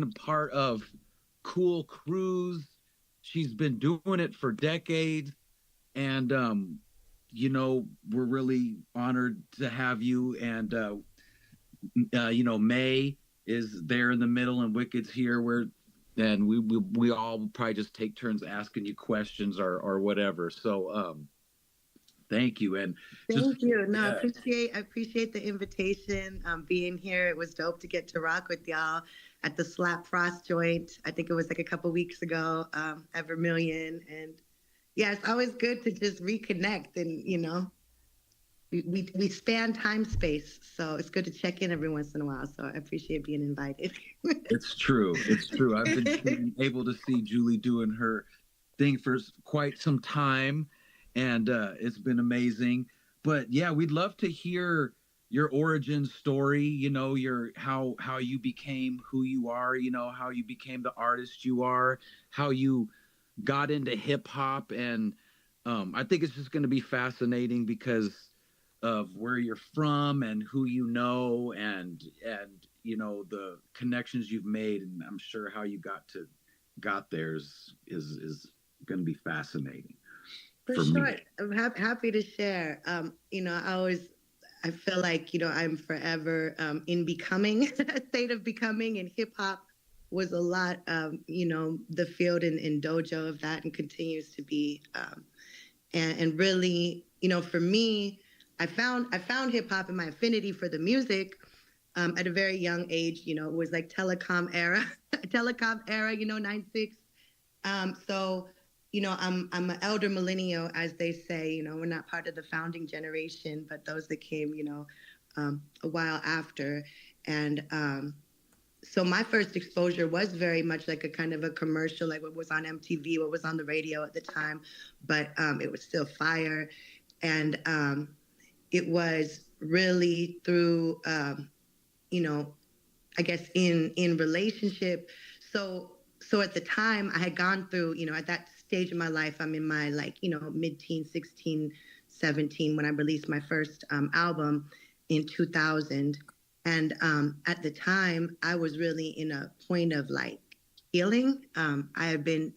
a part of cool crews. She's been doing it for decades, and we're really honored to have you. And May is there in the middle, and Wicked's here. And we all probably just take turns asking you questions or whatever. So thank you, and just Thank you. No, yeah, I appreciate the invitation. Being here, it was dope to get to rock with y'all at the Slap Frost joint. I think it was like a couple weeks ago at Vermilion, and yeah, it's always good to just reconnect. And we span time space, so it's good to check in every once in a while. So I appreciate being invited. it's true. It's true. I've been able to see Julie doing her thing for quite some time, and it's been amazing. But yeah, we'd love to hear your origin story. Your how you became who you are. How you became the artist you are. How you got into hip hop, and I think it's just going to be fascinating because of where you're from and who you know, and the connections you've made, and I'm sure how you got there is going to be fascinating For for me. sure. I'm happy to share. I feel like, I'm forever in becoming, a state of becoming, and hip hop was a lot, the field and dojo of that and continues to be. And really, for me, I found hip hop and my affinity for the music at a very young age. It was like telecom era, telecom era, 96. So, I'm an elder millennial, as they say. We're not part of the founding generation, but those that came, a while after. And so my first exposure was very much like a kind of a commercial, like what was on MTV, what was on the radio at the time, but it was still fire. And it was really through, you know, I guess in relationship. So at the time I had gone through, at that stage of my life, I'm in my like, mid-teens, 16, 17, when I released my first album in 2000. And at the time I was really in a point of like healing. I had been,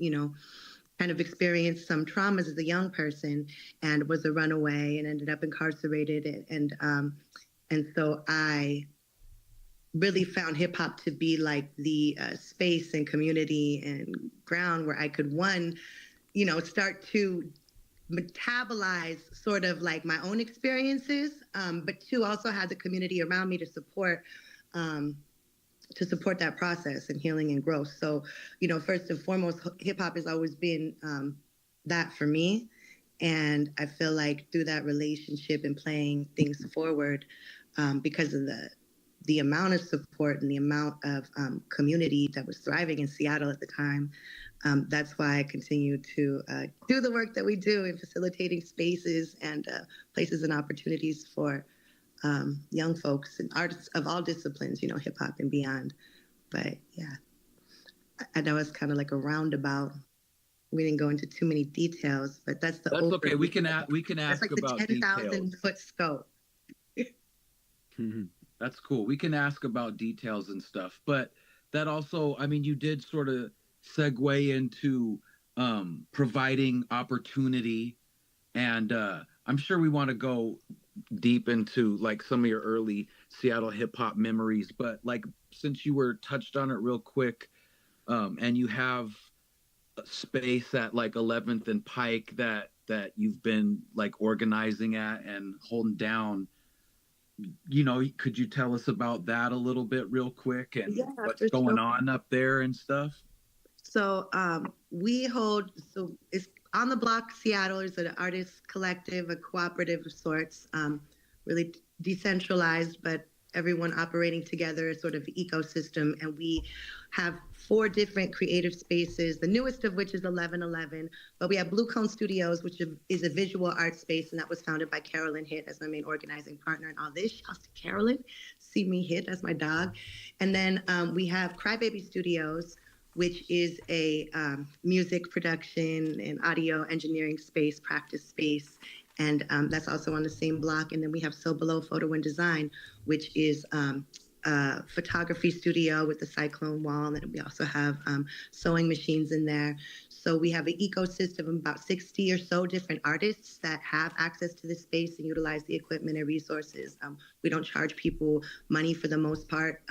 kind of experienced some traumas as a young person and was a runaway and ended up incarcerated. And so I really found hip hop to be like the space and community and ground where I could, one, start to metabolize sort of like my own experiences, but two, also have the community around me um, to support that process and healing and growth. So, first and foremost, hip hop has always been that for me. And I feel like through that relationship and playing things forward, because of the amount of support and the amount of community that was thriving in Seattle at the time. That's why I continue to do the work that we do in facilitating spaces and places and opportunities for young folks and artists of all disciplines, hip hop and beyond. But yeah, I know it's kind of like a roundabout. We didn't go into too many details, but that's the That's okay. overview. We can That's ask like the about 10,000 details. foot scope. That's cool. We can ask about details and stuff, but that also, I mean, you did sort of segue into providing opportunity, and I'm sure we want to go deep into like some of your early Seattle hip hop memories, but like since you were touched on it real quick, and you have a space at like 11th and Pike that you've been like organizing at and holding down, could you tell us about that a little bit real quick and Yeah, what's for going sure. on up there and stuff? So it's on the block, Seattle. Is an artist collective, a cooperative of sorts, really decentralized, but everyone operating together, a sort of ecosystem. And we have four different creative spaces, the newest of which is 1111. But we have Blue Cone Studios, which is a visual art space, and that was founded by Carolyn Hitt as my main organizing partner in all this. Shouts to Carolyn. See me hit, that's my dog. And then we have Crybaby Studios, which is a music production and audio engineering space, practice space. And that's also on the same block. And then we have So Below Photo and Design, which is photography studio with the cyclone wall, and we also have sewing machines in there. So we have an ecosystem of about 60 or so different artists that have access to this space and utilize the equipment and resources. We don't charge people money for the most part.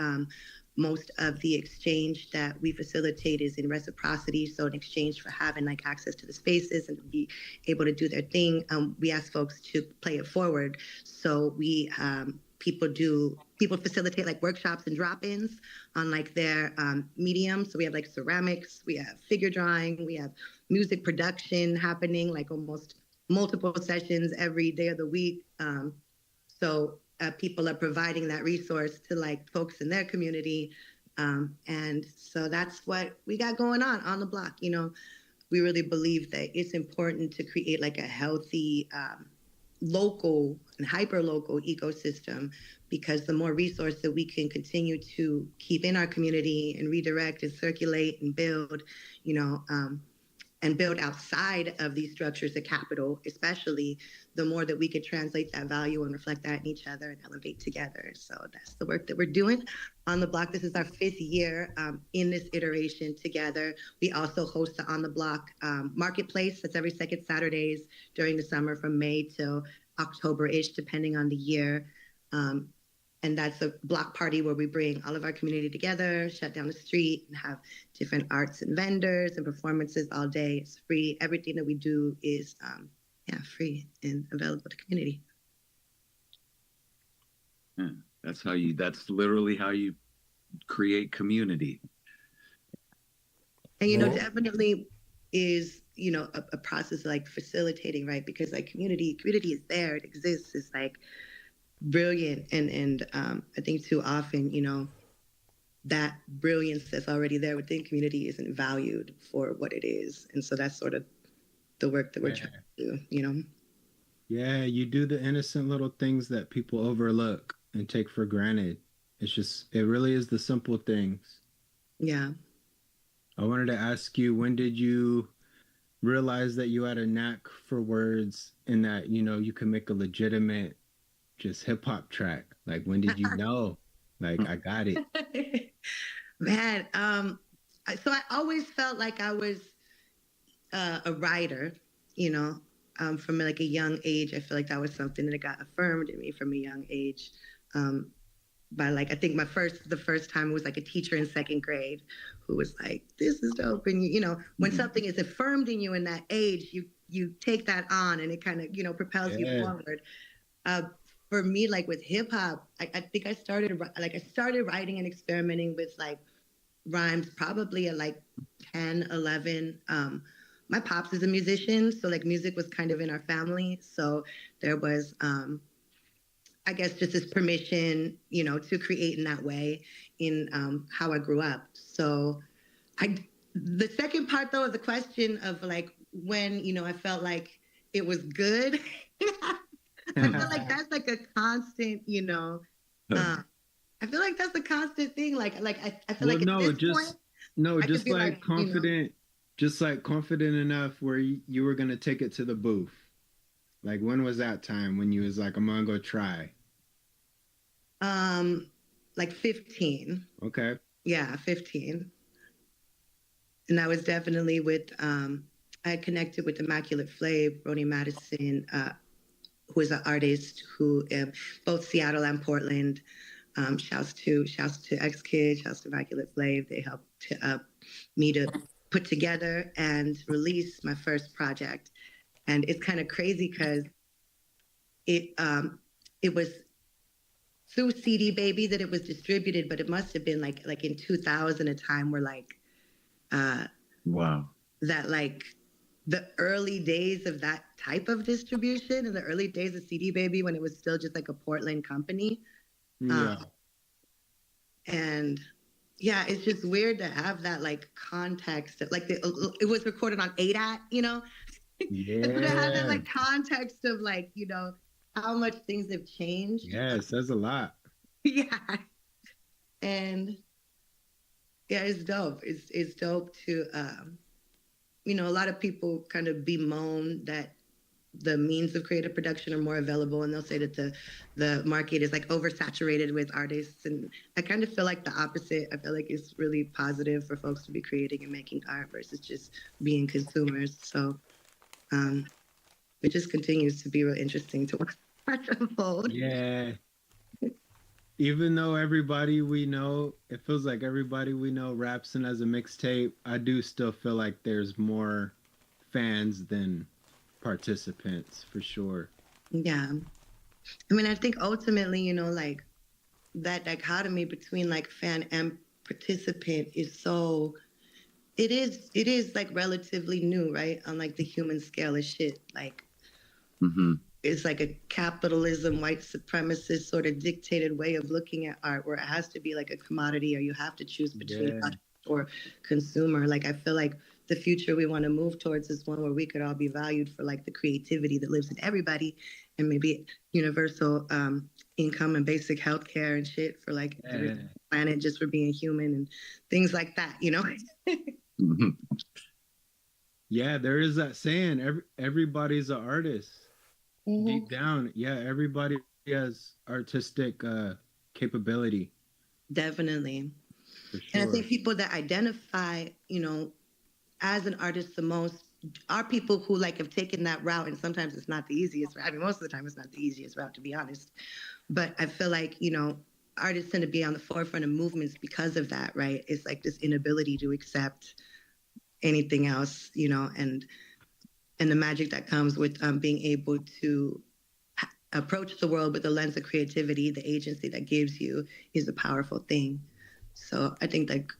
Most of the exchange that we facilitate is in reciprocity. So in exchange for having like access to the spaces and to be able to do their thing, we ask folks to play it forward. So we people facilitate like workshops and drop-ins on like their medium. So we have like ceramics, we have figure drawing, we have music production happening, like almost multiple sessions every day of the week. So people are providing that resource to like folks in their community. And so that's what we got going on the block. You know, we really believe that it's important to create like a healthy local and hyper local ecosystem, because the more resource that we can continue to keep in our community and redirect and circulate and build, you know, and build outside of these structures of capital, especially, the more that we can translate that value and reflect that in each other and elevate together. So that's the work that we're doing on the block. This is our 5th year in this iteration together. We also host the On the Block marketplace. That's every second Saturdays during the summer from May till October-ish, depending on the year. And that's a block party where we bring all of our community together, shut down the street, and have different arts and vendors and performances all day. It's free. Everything that we do is free and available to community. Yeah, that's literally how you create community. And, you know, definitely is, you know, a process like facilitating, right? Because like community is there, it exists, it's like brilliant. And I think too often, you know, that brilliance that's already there within community isn't valued for what it is. And so that's sort of the work that we're trying to do, you know? Yeah, you do the innocent little things that people overlook and take for granted. It really is the simple things. Yeah. I wanted to ask you, when did you realize that you had a knack for words and that, you know, you can make a legitimate just hip hop track? Like, when did you know? Like, I got it. Man, so I always felt like I was a writer, you know, from like a young age. I feel like that was something that got affirmed in me from a young age. By like, I think the first time was like a teacher in 2nd grade who was like, "This is dope." And you know, when something is affirmed in you in that age, you take that on and it kind of, you know, propels you forward. For me, like with hip hop, I think I started writing and experimenting with like rhymes probably at like 10, 11. My pops is a musician, so like music was kind of in our family. So there was, I guess, just this permission, you know, to create in that way in how I grew up. So the second part though of the question of like when, you know, I felt like it was good. I feel like that's like a constant, you know, I feel like that's a constant thing. Like I feel like at this point, just like confident, you know, just like confident enough where you were gonna take it to the booth. Like, when was that time when you was like, I'm gonna go try? Like 15. Okay. Yeah, 15. And that was definitely with I connected with Immaculate Flave, Brony Madison, who is an artist who both Seattle and Portland. Shouts to X Kid, shouts to Immaculate Flave. They helped me to put together and release my first project. And it's kind of crazy because it was through CD Baby that it was distributed, but it must have been like in 2000, a time where like wow, that like the early days of that type of distribution and the early days of CD Baby when it was still just like a Portland company. Yeah. And yeah, it's just weird to have that like context. Like it was recorded on ADAT, you know? Yeah. To have that like context of like, you know, how much things have changed. Yeah, it says a lot. Yeah. And yeah, it's dope. It's dope to, you know, a lot of people kind of bemoan that the means of creative production are more available, and they'll say that the market is like oversaturated with artists. And I kind of feel like the opposite. I feel like it's really positive for folks to be creating and making art versus just being consumers. So it just continues to be real interesting to watch unfold. Yeah. Even though everybody we know, it feels like everybody we know raps in as a mixtape, I do still feel like there's more fans than participants for sure. Yeah. I mean, I think ultimately, you know, like that dichotomy between like fan and participant is so it is like relatively new, right? On like the human scale of shit. Like it's like a capitalism, white supremacist sort of dictated way of looking at art where it has to be like a commodity or you have to choose between artist or consumer. Like I feel like the future we want to move towards is one where we could all be valued for like the creativity that lives in everybody and maybe universal income and basic health care and shit for like every planet just for being human and things like that, you know? Yeah, there is that saying, everybody's an artist. Deep down, yeah, everybody has artistic capability. Definitely. For sure. And I think people that identify, you know, as an artist the most are people who like have taken that route, and sometimes it's not the easiest route. I mean, most of the time it's not the easiest route, to be honest. But I feel like, you know, artists tend to be on the forefront of movements because of that, right? It's like this inability to accept anything else, you know, and the magic that comes with being able to approach the world with the lens of creativity, the agency that gives you, is a powerful thing. So I think like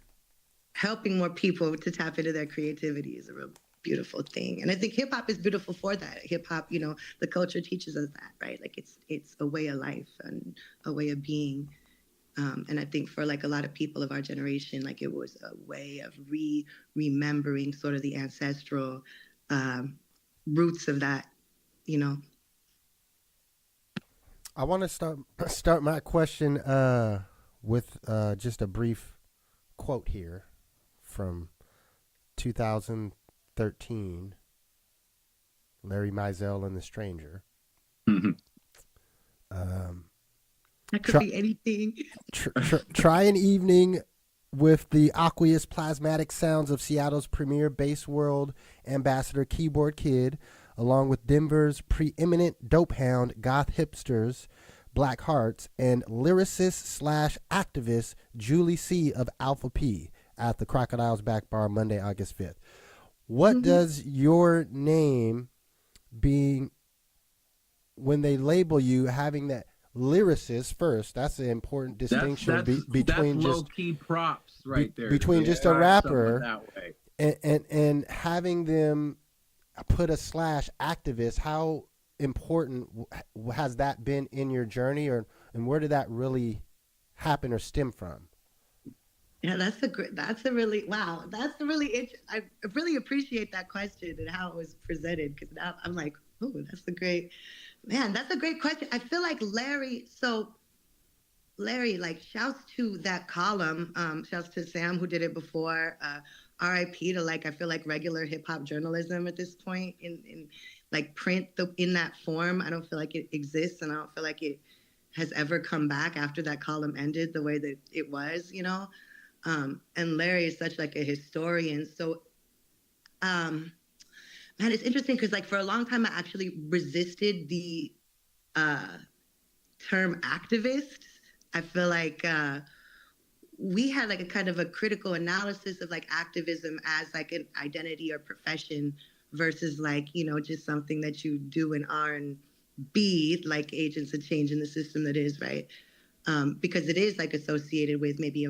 helping more people to tap into their creativity is a real beautiful thing. And I think hip hop is beautiful for that. Hip hop, you know, the culture teaches us that, right? Like it's a way of life and a way of being. And I think for like a lot of people of our generation, like it was a way of remembering sort of the ancestral roots of that, you know. I want to start my question with just a brief quote here from 2013, Larry Mizell and the Stranger. That could be anything. Try an evening with the aqueous plasmatic sounds of Seattle's premier bass world ambassador Keyboard Kid, along with Denver's preeminent dope hound goth hipsters Black Hearts, and lyricist/activist Julie C. of Alpha P at the Crocodile's Back Bar Monday, August 5th. What does your name being, when they label you having that lyricist first, that's an important distinction between that's just low-key props right there. Between just a rapper and having them put a /activist. How important has that been in your journey, and where did that really happen or stem from? Yeah, that's a really I really appreciate that question and how it was presented, because now I'm like, oh, that's a great question. I feel like Larry, like, shouts to that column, shouts to Sam who did it before, RIP to, like, I feel like regular hip hop journalism at this point in like print in that form. I don't feel like it exists, and I don't feel like it has ever come back after that column ended the way that it was, you know? And Larry is such like a historian. So, man, it's interesting because like for a long time, I actually resisted the term activist. I feel like we had like a kind of a critical analysis of like activism as like an identity or profession versus like, you know, just something that you do and are and be like agents of change in the system that is, right? Because it is like associated with maybe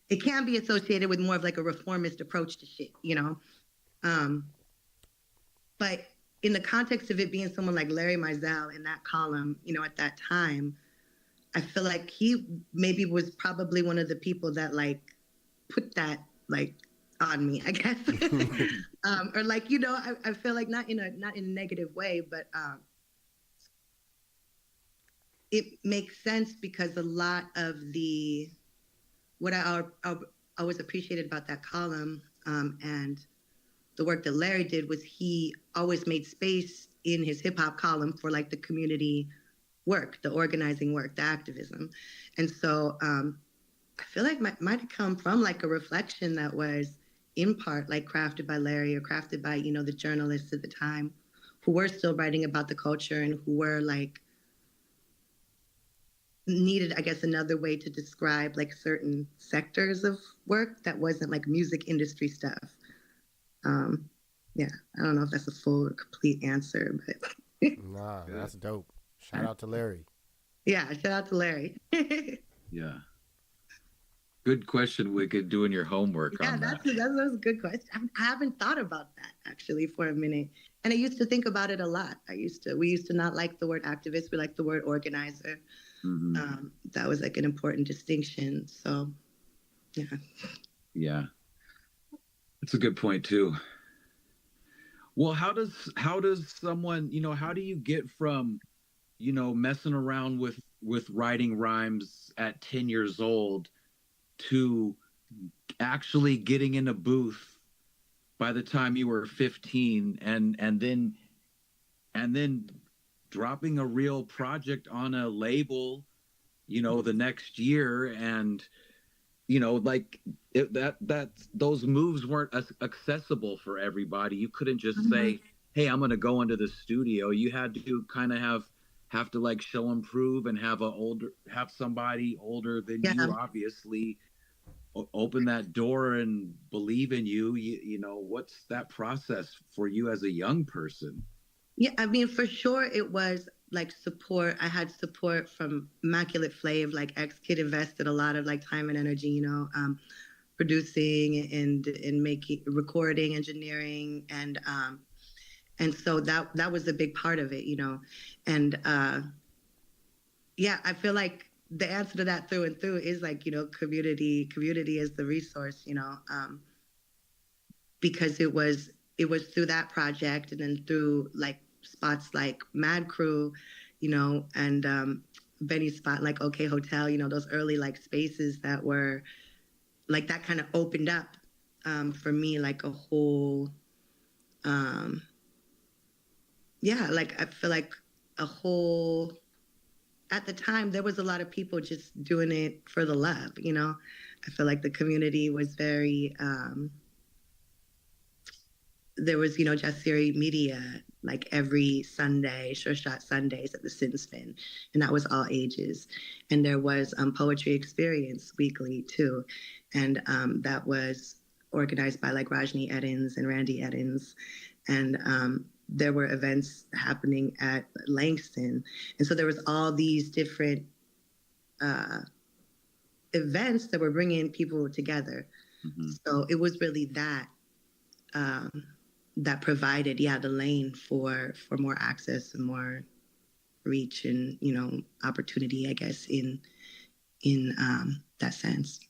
it can be associated with more of like a reformist approach to shit, you know? But in the context of it being someone like Larry Mizell in that column, you know, at that time, I feel like he maybe was probably one of the people that like put that like on me, I guess. Or like, you know, I feel like not in a negative way, but it makes sense because a lot of what I always appreciated about that column and the work that Larry did was he always made space in his hip hop column for like the community work, the organizing work, the activism. And so I feel like might have come from like a reflection that was in part like crafted by Larry or crafted by, you know, the journalists at the time who were still writing about the culture and who were like needed, I guess, another way to describe like certain sectors of work that wasn't like music industry stuff. Yeah, I don't know if that's a full or complete answer, but Nah, that's dope. Shout out to Larry. yeah, shout out to Larry. Yeah. Good question, Wicked, doing your homework on that. That's a good question. I haven't thought about that actually for a minute. And I used to think about it a lot. We used to not like the word activist, we liked the word organizer. Mm-hmm. That was like an important distinction. So, yeah. Yeah. That's a good point too. Well, how does someone, you know, how do you get from, you know, messing around with writing rhymes at 10 years old to actually getting in a booth by the time you were 15 and then dropping a real project on a label, you know, the next year? And you know, like that those moves weren't accessible for everybody. You couldn't just say, hey, I'm going to go into the studio. You had to kind of have to like show and prove and have somebody older than you obviously open that door and believe in you. You know, what's that process for you as a young person? Yeah, I mean, for sure it was like support. I had support from Immaculate Flav, like X-Kid invested a lot of like time and energy, you know, producing and making, recording, engineering. And so that was a big part of it, you know. And yeah, I feel like the answer to that through and through is like, you know, community is the resource, you know, because it was through that project and then through like spots like Mad Crew, you know, and Benny's spot like OK Hotel, you know, those early like spaces that were like that kind of opened up for me like a whole, yeah, like I feel like a whole, at the time there was a lot of people just doing it for the love, you know. I feel like the community was very, there was, you know, Jassiri Media, like every Sunday, Sure Shot Sundays at the Sin Spin, and that was all ages. And there was Poetry Experience weekly too, and that was organized by like Rajni Eddins and Randy Eddins, and there were events happening at Langston, and so there was all these different events that were bringing people together. So it was really that. That provided, the lane for more access and more reach and, you know, opportunity, I guess, in that sense.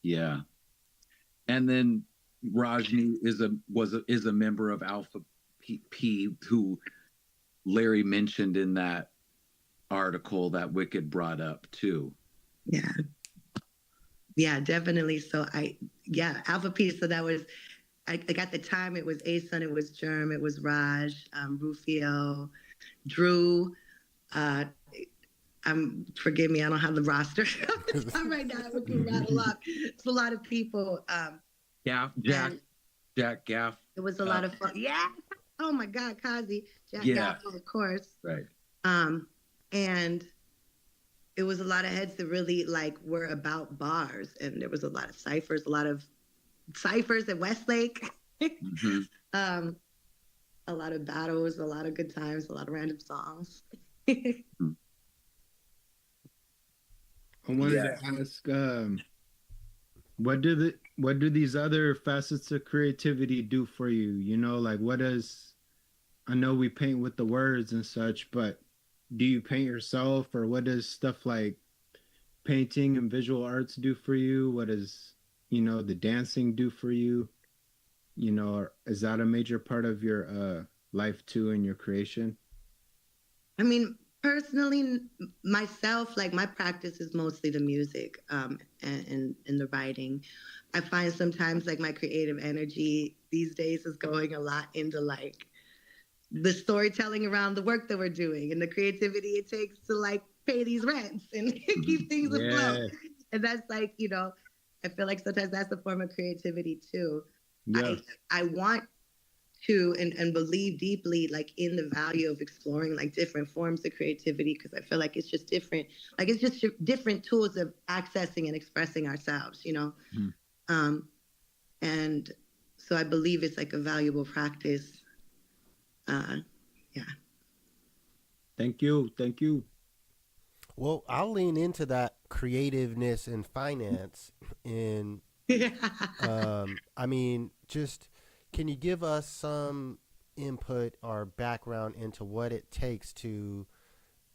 Yeah. And then Rajni is a member of Alpha P, who Larry mentioned in that article that Wicked brought up too. Yeah, definitely. So Alpha P. So that was, like at the time, it was Asun, it was Germ, it was Raj, Rufio, Drew. Forgive me, I don't have the roster right now. We can rattle off. It's a lot of people. Jack Gaff. It was a lot of fun. Yeah. Oh my God, Kazi. Jack Gaff, of course. Right. And it was a lot of heads that really like were about bars, and there was a lot of ciphers, at Westlake. A lot of battles, a lot of good times, a lot of random songs. I wanted to ask, what do these other facets of creativity do for you? You know, like I know we paint with the words and such, but do you paint yourself, or what does stuff like painting and visual arts do for you? What does, you know, the dancing do for you? You know, or is that a major part of your life too in your creation? I mean, personally, myself, like my practice is mostly the music and the writing. I find sometimes like my creative energy these days is going a lot into like the storytelling around the work that we're doing and the creativity it takes to like pay these rents and keep things afloat. Yeah. And that's like, I feel like sometimes that's a form of creativity too. Yeah. I want to and believe deeply like in the value of exploring like different forms of creativity because I feel like it's just different, like it's just different tools of accessing and expressing ourselves, Mhm. um and so I believe it's like a valuable practice. Yeah. Thank you. Thank you. Well, I'll lean into that creativeness in finance. In, I mean, just can you give us some input or background into what it takes to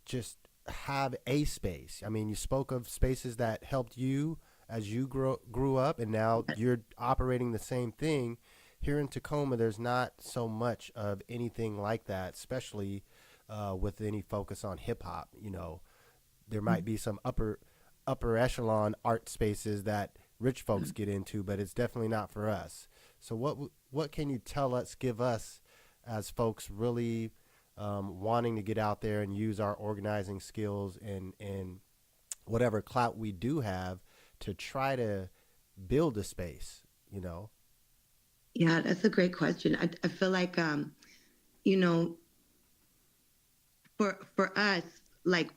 just have a space? I mean, you spoke of spaces that helped you as you grew up, and now you're operating the same thing. Here in Tacoma, there's not so much of anything like that, especially with any focus on hip hop. There might be some upper echelon art spaces that rich folks get into, but it's definitely not for us. So what can you tell us, give us as folks really wanting to get out there and use our organizing skills and whatever clout we do have to try to build a space, you know? Yeah, that's a great question. I feel like you know, for us, like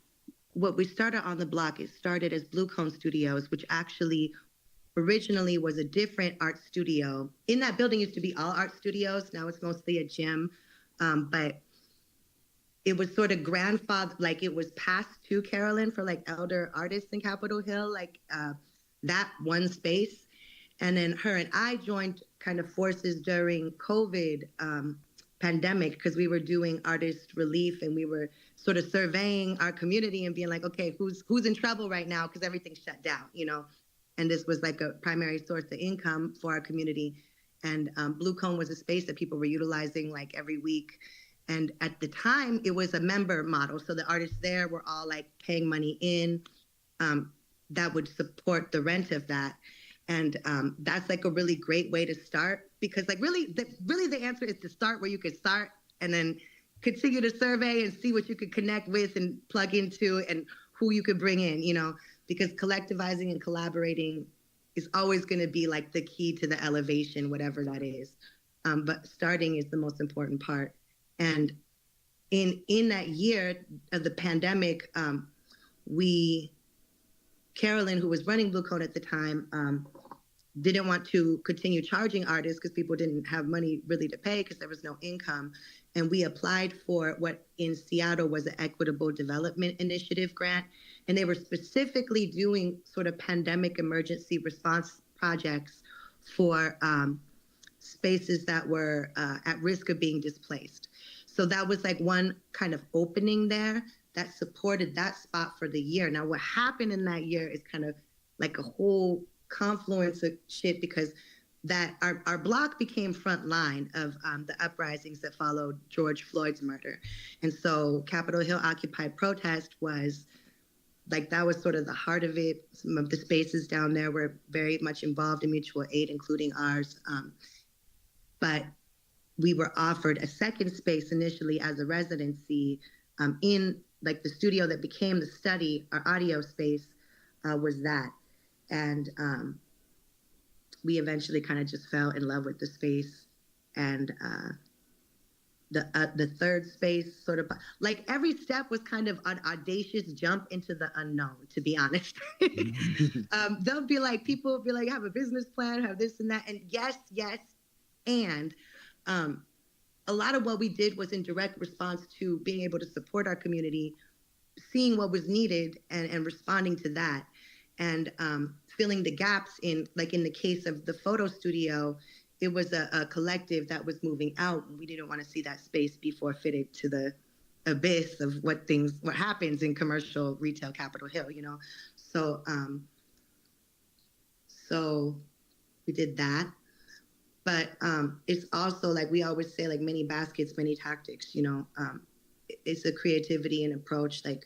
what we started on the block, it started as Blue Cone Studios, which actually originally was a different art studio. In that building used to be all art studios. Now it's mostly a gym. But it was sort of grandfather, like it was passed to Carolyn for like elder artists in Capitol Hill, like that one space. And then her and I joined kind of forces during COVID pandemic because we were doing artist relief and we were sort of surveying our community and being like, okay, who's in trouble right now because everything's shut down. And this was like a primary source of income for our community. And Blue Cone was a space that people were utilizing like every week. And at the time, it was a member model. So the artists there were all like paying money in that would support the rent of that. And that's like a really great way to start because like really the answer is to start where you could start and then continue to survey and see what you could connect with and plug into and who you could bring in, because collectivizing and collaborating is always going to be like the key to the elevation, whatever that is. But starting is the most important part. And in that year of the pandemic, Carolyn, who was running Blue Cone at the time, didn't want to continue charging artists because people didn't have money really to pay because there was no income. And we applied for what in Seattle was an Equitable Development Initiative grant. And they were specifically doing sort of pandemic emergency response projects for spaces that were at risk of being displaced. So that was like one kind of opening there that supported that spot for the year. Now, what happened in that year is kind of like a whole confluence of shit because that our block became front line of the uprisings that followed George Floyd's murder. And so Capitol Hill Occupy protest was like, that was sort of the heart of it. Some of the spaces down there were very much involved in mutual aid, including ours. But we were offered a second space initially as a residency in like the studio that became the study. Our audio space was that. And we eventually kind of just fell in love with the space. And the third space sort of like every step was kind of an audacious jump into the unknown, to be honest. They'll be like, people will be like, have a business plan, have this and that. And yes. And a lot of what we did was in direct response to being able to support our community, seeing what was needed and responding to that. And filling the gaps in, like in the case of the photo studio, it was a collective that was moving out. We didn't want to see that space be forfeited to the abyss of what happens in commercial retail Capitol Hill, So, so we did that. But it's also like we always say, like many baskets, many tactics, it's a creativity and approach. Like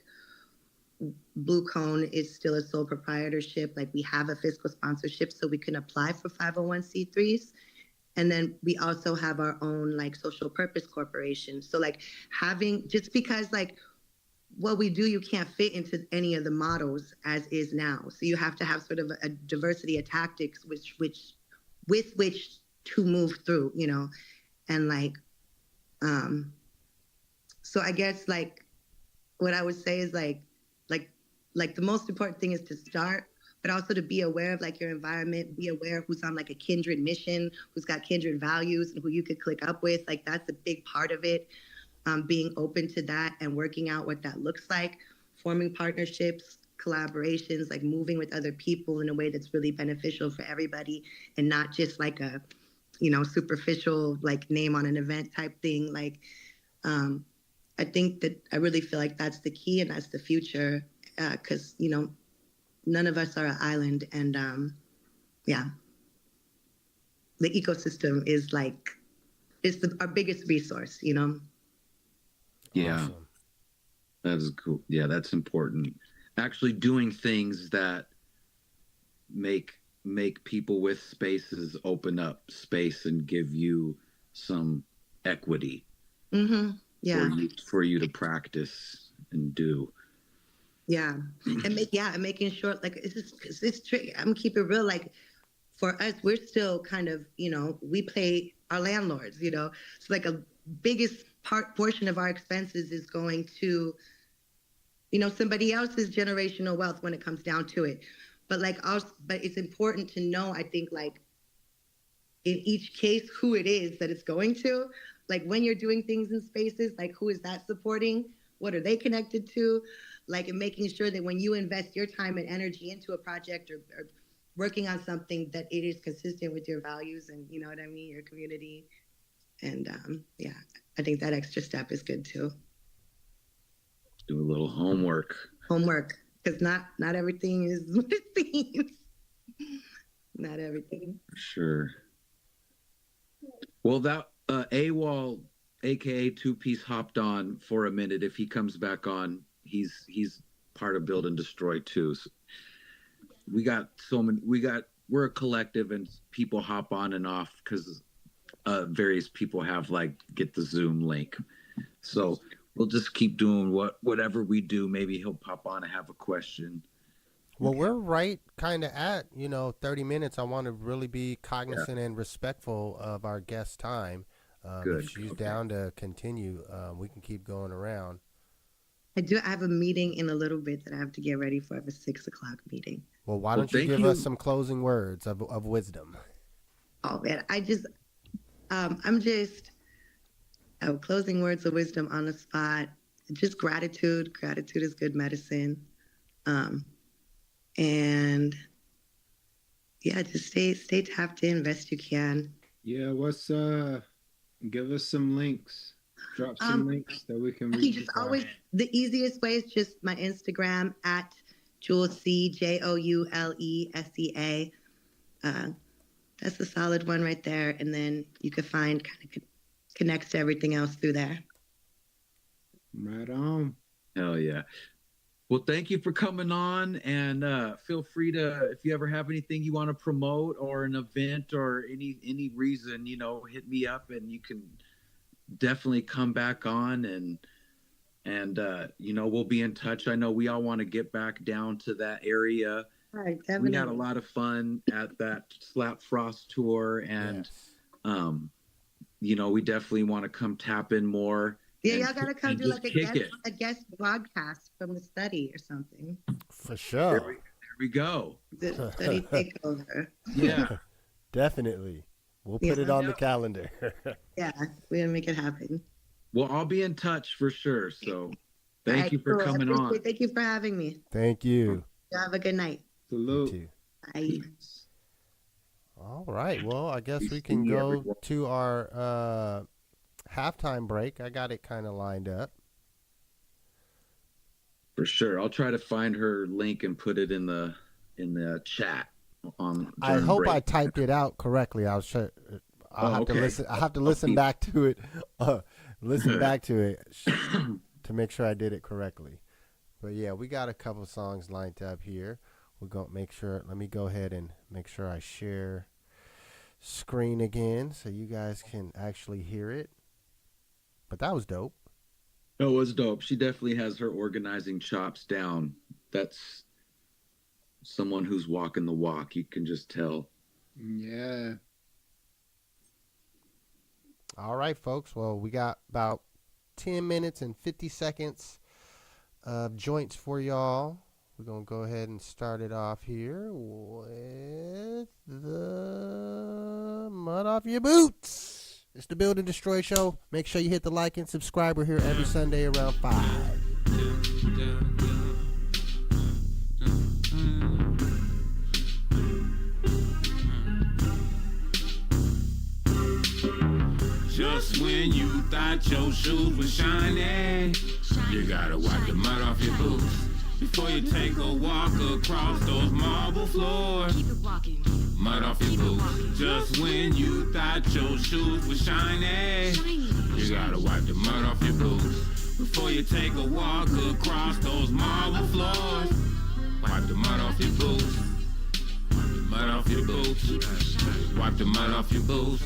Blue Cone is still a sole proprietorship. Like we have a fiscal sponsorship so we can apply for 501c3s. And then we also have our own like social purpose corporation. So like having, just because like what we do, you can't fit into any of the models as is now. So you have to have sort of a diversity of tactics, with which to move through, you know, and like, so I guess like what I would say is like, like the most important thing is to start, but also to be aware of like your environment, be aware of who's on like a kindred mission, who's got kindred values, and who you could click up with. Like that's a big part of it. Being open to that and working out what that looks like, forming partnerships, collaborations, like moving with other people in a way that's really beneficial for everybody, and not just like a, you know, superficial like name on an event type thing. Like, I think that I really feel like that's the key and that's the future, because you know, none of us are an island, and yeah, the ecosystem is like our biggest resource, you know. Yeah, Awesome. that's cool. Yeah, that's important. Actually doing things that make people with spaces open up space and give you some equity Yeah. for you to practice and do. Yeah, and making sure like it's tricky. I'm gonna keep it real. Like for us, we're still kind of, you know, we pay our landlords. You know, so like a biggest portion of our expenses is going to, you know, somebody else's generational wealth when it comes down to it. But like us, but it's important to know. I think like in each case who it is that it's going to, like when you're doing things in spaces, like who is that supporting, what are they connected to, like, and making sure that when you invest your time and energy into a project, or working on something, that it is consistent with your values and, you know what I mean, your community. And yeah, I think that extra step is good too. Do a little homework, because not everything is what it seems. Not everything, for sure. Well, that AWOL, aka Two Piece, hopped on for a minute. If he comes back on, he's part of Build and Destroy too. So we got so many. We're a collective, and people hop on and off because various people have like get the Zoom link. So we'll just keep doing whatever we do. Maybe he'll pop on and have a question. Well, we're right kind of at, 30 minutes. I want to really be cognizant and respectful of our guest's time. Good. If she's Okay. down to continue, we can keep going around. I have a meeting in a little bit that I have to get ready for. I have a 6:00 meeting. Well, why don't you give us some closing words of wisdom? Oh man, I'm just closing words of wisdom on the spot. Just gratitude. Gratitude is good medicine. And yeah, just stay tapped in best you can. Yeah, give us some links. Drop some links that we can reach. Just always, the easiest way is just my Instagram at Joulesea, JOULESEA. That's a solid one right there. And then you can find kind of connects to everything else through there. Right on. Hell yeah. Well, thank you for coming on, and feel free to, if you ever have anything you want to promote or an event or any reason, hit me up, and you can definitely come back on, and we'll be in touch. I know we all want to get back down to that area. Right, we had a lot of fun at that Slap Frost tour, and we definitely want to come tap in more. Yeah, y'all gotta come do like a guest broadcast from the study or something. For sure. There we go. The study takeover. Yeah. Definitely. We'll put it on the calendar. Yeah, we're gonna make it happen. Well, I'll be in touch for sure. So thank you for coming on. Thank you for having me. Thank you. Have a good night. Salute. You too. Bye. All right. Well, I guess we can go to our halftime break. I got it kind of lined up. For sure. I'll try to find her link and put it in the chat. I hope I typed it out correctly. I'll have to listen. I have to listen back to it. Listen back to it to make sure I did it correctly. But yeah, we got a couple songs lined up here. We're gonna make sure. Let me go ahead and make sure I share screen again so you guys can actually hear it. But that was dope. Oh, it was dope. She definitely has her organizing chops down. That's someone who's walking the walk. You can just tell. Yeah. All right, folks. Well, we got about 10 minutes and 50 seconds of joints for y'all. We're going to go ahead and start it off here with the Mud Off Your Boots. It's the Build and Destroy Show. Make sure you hit the like and subscribe. We're here every Sunday around 5. Just when you thought your shoes were shiny, you gotta wipe the mud off your boots before you take a walk across those marble floors. Keep it walking. Mud off your boots. Just when you thought your shoes were shiny, you gotta wipe the mud off your boots before you take a walk across those marble floors. Wipe the mud off your boots. Wipe the mud off your boots. Wipe the mud off your boots.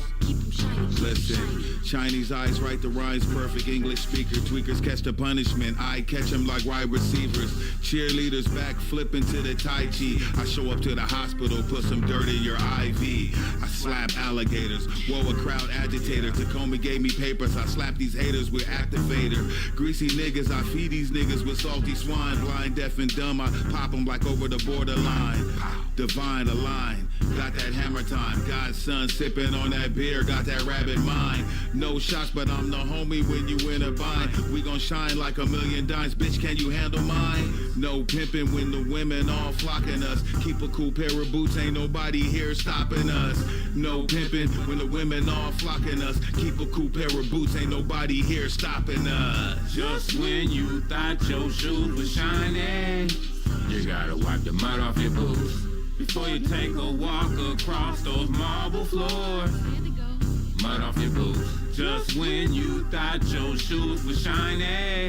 Listen, Chinese eyes write the rhymes, perfect English speaker. Tweakers catch the punishment, I catch them like wide receivers. Cheerleaders back flipping to the Tai Chi. I show up to the hospital, put some dirt in your IV. I slap alligators, whoa, a crowd agitator. Tacoma gave me papers, I slap these haters with activator. Greasy niggas, I feed these niggas with salty swine. Blind, deaf, and dumb, I pop them like over the borderline. Divine, align, got that hammer time. God's son sipping on that beer, got that rabbit mind. No shots, but I'm the homie when you in a bind. We gon' shine like a million dimes, bitch, can you handle mine? No pimping when the women all flocking us. Keep a cool pair of boots, ain't nobody here stopping us. No pimping when the women all flocking us. Keep a cool pair of boots, ain't nobody here stopping us. Just when you thought your shoes were shiny, you gotta wipe the mud off your boots before you take a walk across those marble floors. Mud off your boots. Just when you thought your shoes were shiny,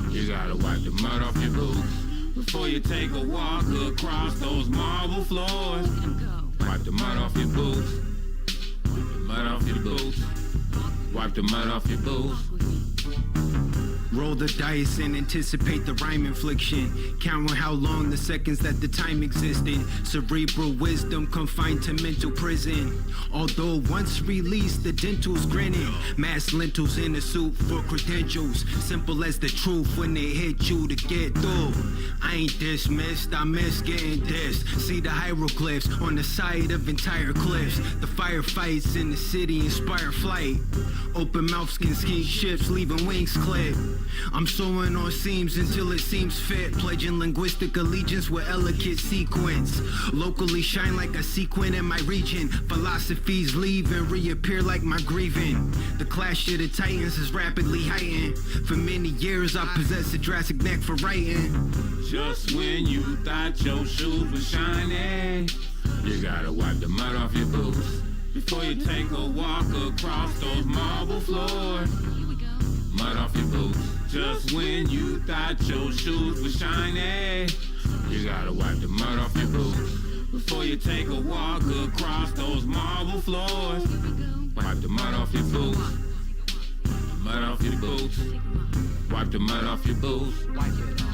you gotta wipe the mud off your boots before you take a walk across those marble floors. Wipe the mud off your boots. Wipe the mud off your boots. Wipe the mud off your boots. Roll the dice and anticipate the rhyme infliction. Counting how long the seconds that the time existed. Cerebral wisdom confined to mental prison. Although once released, the dental's grinning. Mass lentils in a suit for credentials. Simple as the truth when they hit you to get through. I ain't dismissed, I miss getting dissed. See the hieroglyphs on the side of entire cliffs. The firefights in the city inspire flight. Open mouth skin ships leaving wings clip. I'm sewing on seams until it seems fit. Pledging linguistic allegiance with elegant sequence. Locally shine like a sequin in my region. Philosophies leave and reappear like my grieving. The clash of the titans is rapidly heightened. For many years I possess a drastic neck for writing. Just when you thought your shoes were shiny, you gotta wipe the mud off your boots before you take a walk across those marble floors. Mud off your boots. Just when you thought your shoes were shiny, you gotta wipe the mud off your boots before you take a walk across those marble floors. Wipe the mud off your boots. Mud off your boots. Wipe the mud off your boots. Wipe it off.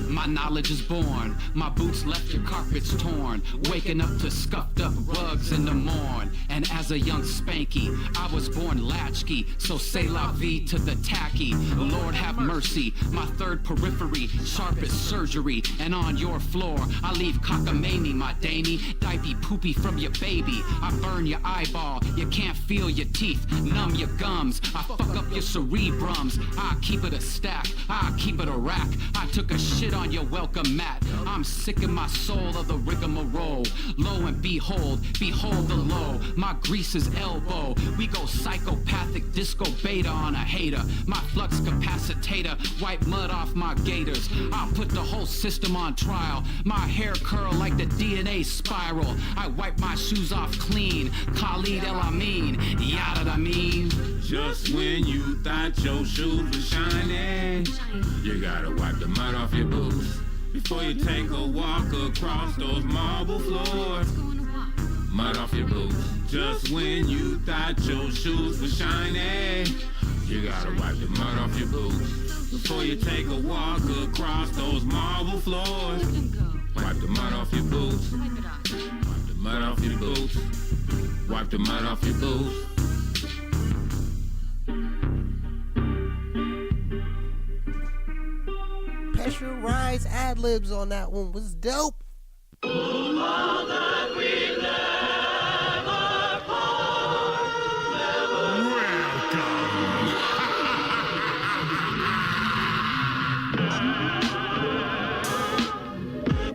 My knowledge is born, my boots left your carpets torn. Waking up to scuffed up rugs in the morn. And as a young spanky, I was born latchkey. So say la vie to the tacky. Lord have mercy, my third periphery, sharp as surgery. And on your floor, I leave cockamamie, my dainty. Dipey poopy from your baby. I burn your eyeball, you can't feel your teeth. Numb your gums, I fuck up your cerebrums. I keep it a stack, I keep it a rack. I took a shit on your welcome mat. I'm sick in my soul of the rigmarole. Lo and behold, behold the low. My grease is elbow. We go psychopathic disco beta on a hater. My flux capacitator, wipe mud off my gators. I'll put the whole system on trial. My hair curl like the DNA spiral. I wipe my shoes off clean. Khalid El Amin, yada I mean. Just when you thought your shoes were shiny, you gotta wipe the mud off your boots before you take a walk across those marble floors. Mud off your boots. Just when you thought your shoes were shiny, you gotta wipe the mud off your boots before you take a walk across those marble floors. Wipe the mud off your boots. Wipe the mud off your boots. Wipe the mud off your boots. Pressurized ad-libs on that one was dope.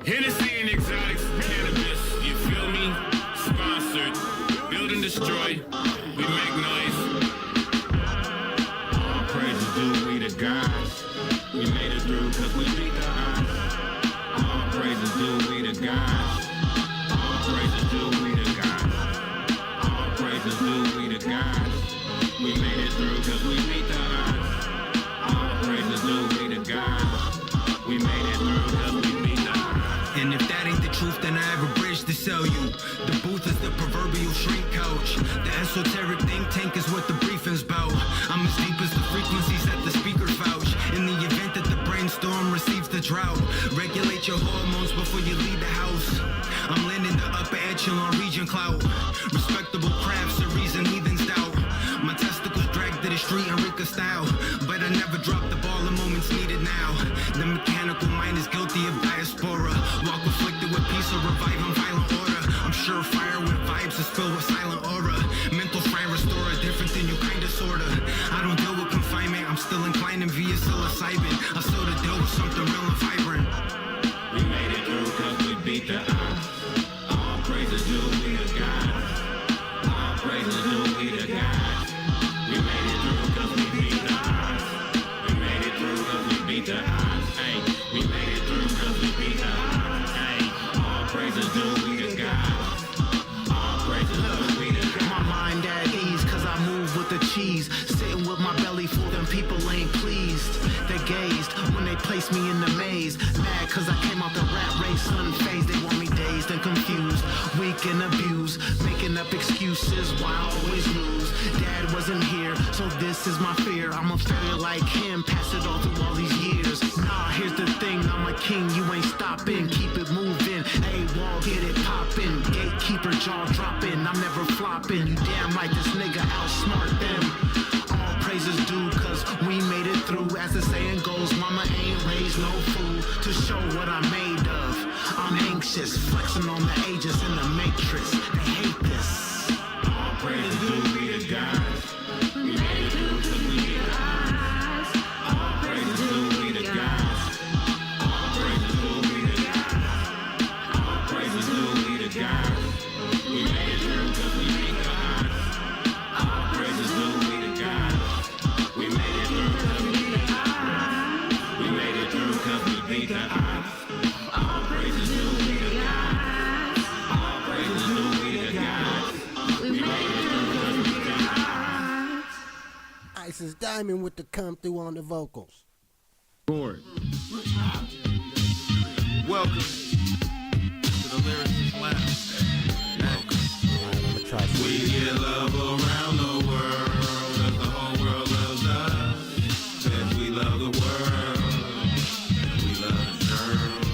Hennessy and exotics, cannabis, you feel me? Sponsored, build and destroy, we make noise. All praise is due, we the gods. We made it through cause we beat the odds. All praise is due, we the gods. All praise is due, we the gods. All praise is due, we the gods. We made it through cause we beat the odds. All praise is due, we the gods. We made it through cause we beat the odds. And if that ain't the truth, then I have a bridge to sell you. The booth is the proverbial shrink couch. The esoteric think tank is what the briefing's about. I'm as deep as the frequencies that the speakers vouch. In the event that the brainstorm receives the drought, regulate your hormones before you leave the house. I'm landing the upper echelon region clout. Respectable crafts, the reason heathens doubt. My testicles dragged to the street in Rika style, but I never drop the ball in moments needed now. The mechanical mind is guilty of diaspora. Walk afflicted with peace or reviving violent order. I'm sure fire with vibes is filled with silent aura. Mental fry restorer, different than you kinda sorta. I don't deal with confinement, I'm still inclining via psilocybin. I saw the deal with something real and vibrant. We made it through cause we beat the odds. All praises due, we the gods. All praises due, we the gods. We made it through cause we beat the odds. We made it through cause we beat the odds. Ay, we made it through cause we beat the odds. Ay, all praises due, we the gods. All praises due, we the gods. My mind at ease, cause I move with the cheese. Sitting with my belly full, them people ain't pleased. They gazed when they placed me in the maze. Mad cause I came out the rat race unfazed. They want me dazed and confused, weak and abused, making up excuses why I always lose. Dad wasn't here, so this is my fear. I'm a failure like him, pass it all through all these years. Nah, here's the thing, I'm a king, you ain't stopping. Keep it moving, A-wall, get it poppin'. Gatekeeper, jaw dropping, I'm never flopping. You damn right this nigga outsmart them. All praises due, cause we made it through. As the saying goes, mama ain't raised no fool to show what I'm made of. I'm anxious, flexing on the ages in the matrix. They hate this. All praises due, we the gods. We made it through cause we beat the odds. All praises due, we the gods. All praises due, we the gods. All praises due, we the gods. We made it through cause we beat the odds. All praises due, we the gods. We made it through cause we beat the odds. We made it through cause we beat the odds. All praises due, we the gods. All praises due, we the gods. We made it through cause we beat the odds. Isis Diamond with the come through on the vocals. Board. Welcome to the Lyricist Lounge. I'm gonna try some. We get love around the world, cause the whole world loves us. Cause we love the world, we love the girls.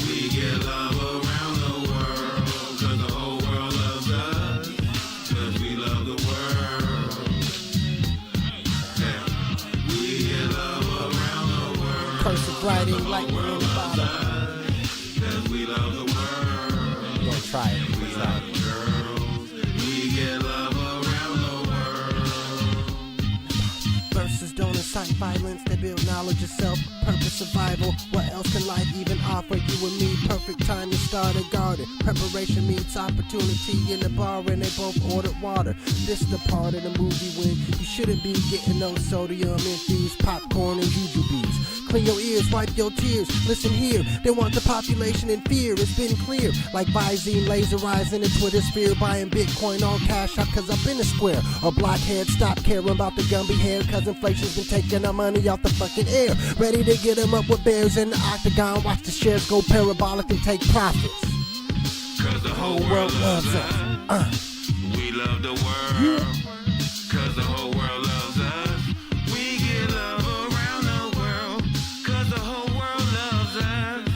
We get love around the world, cause the whole world loves us. Cause we love the world. Yeah. We get love around the world. Cursive writing, lightning in the bottom. Cause we love the world. I'm gonna try it. We love the girls. We get love around the world. Verses don't incite violence, they build knowledge of self, purpose, survival. What else can life even offer you and me? Perfect time to start a garden. Preparation meets opportunity in the bar and they both ordered water. This is the part of the movie when you shouldn't be getting no sodium infused popcorn and jujubes. Clean your ears, wipe your tears, listen here. They want the population in fear, it's been clear. Like Visine laserizing the Twitter sphere, buying Bitcoin on Cash App cause I've been a square. Or blockhead, stop caring about the Gumby hair cause inflation's been taking our money off the fucking air. Ready to get them up with bears in the octagon, watch the shares go parabolic and take profits. Cause the whole world loves us. We love the world, cause the whole world loves us. We get love around the world, cause the whole world loves us.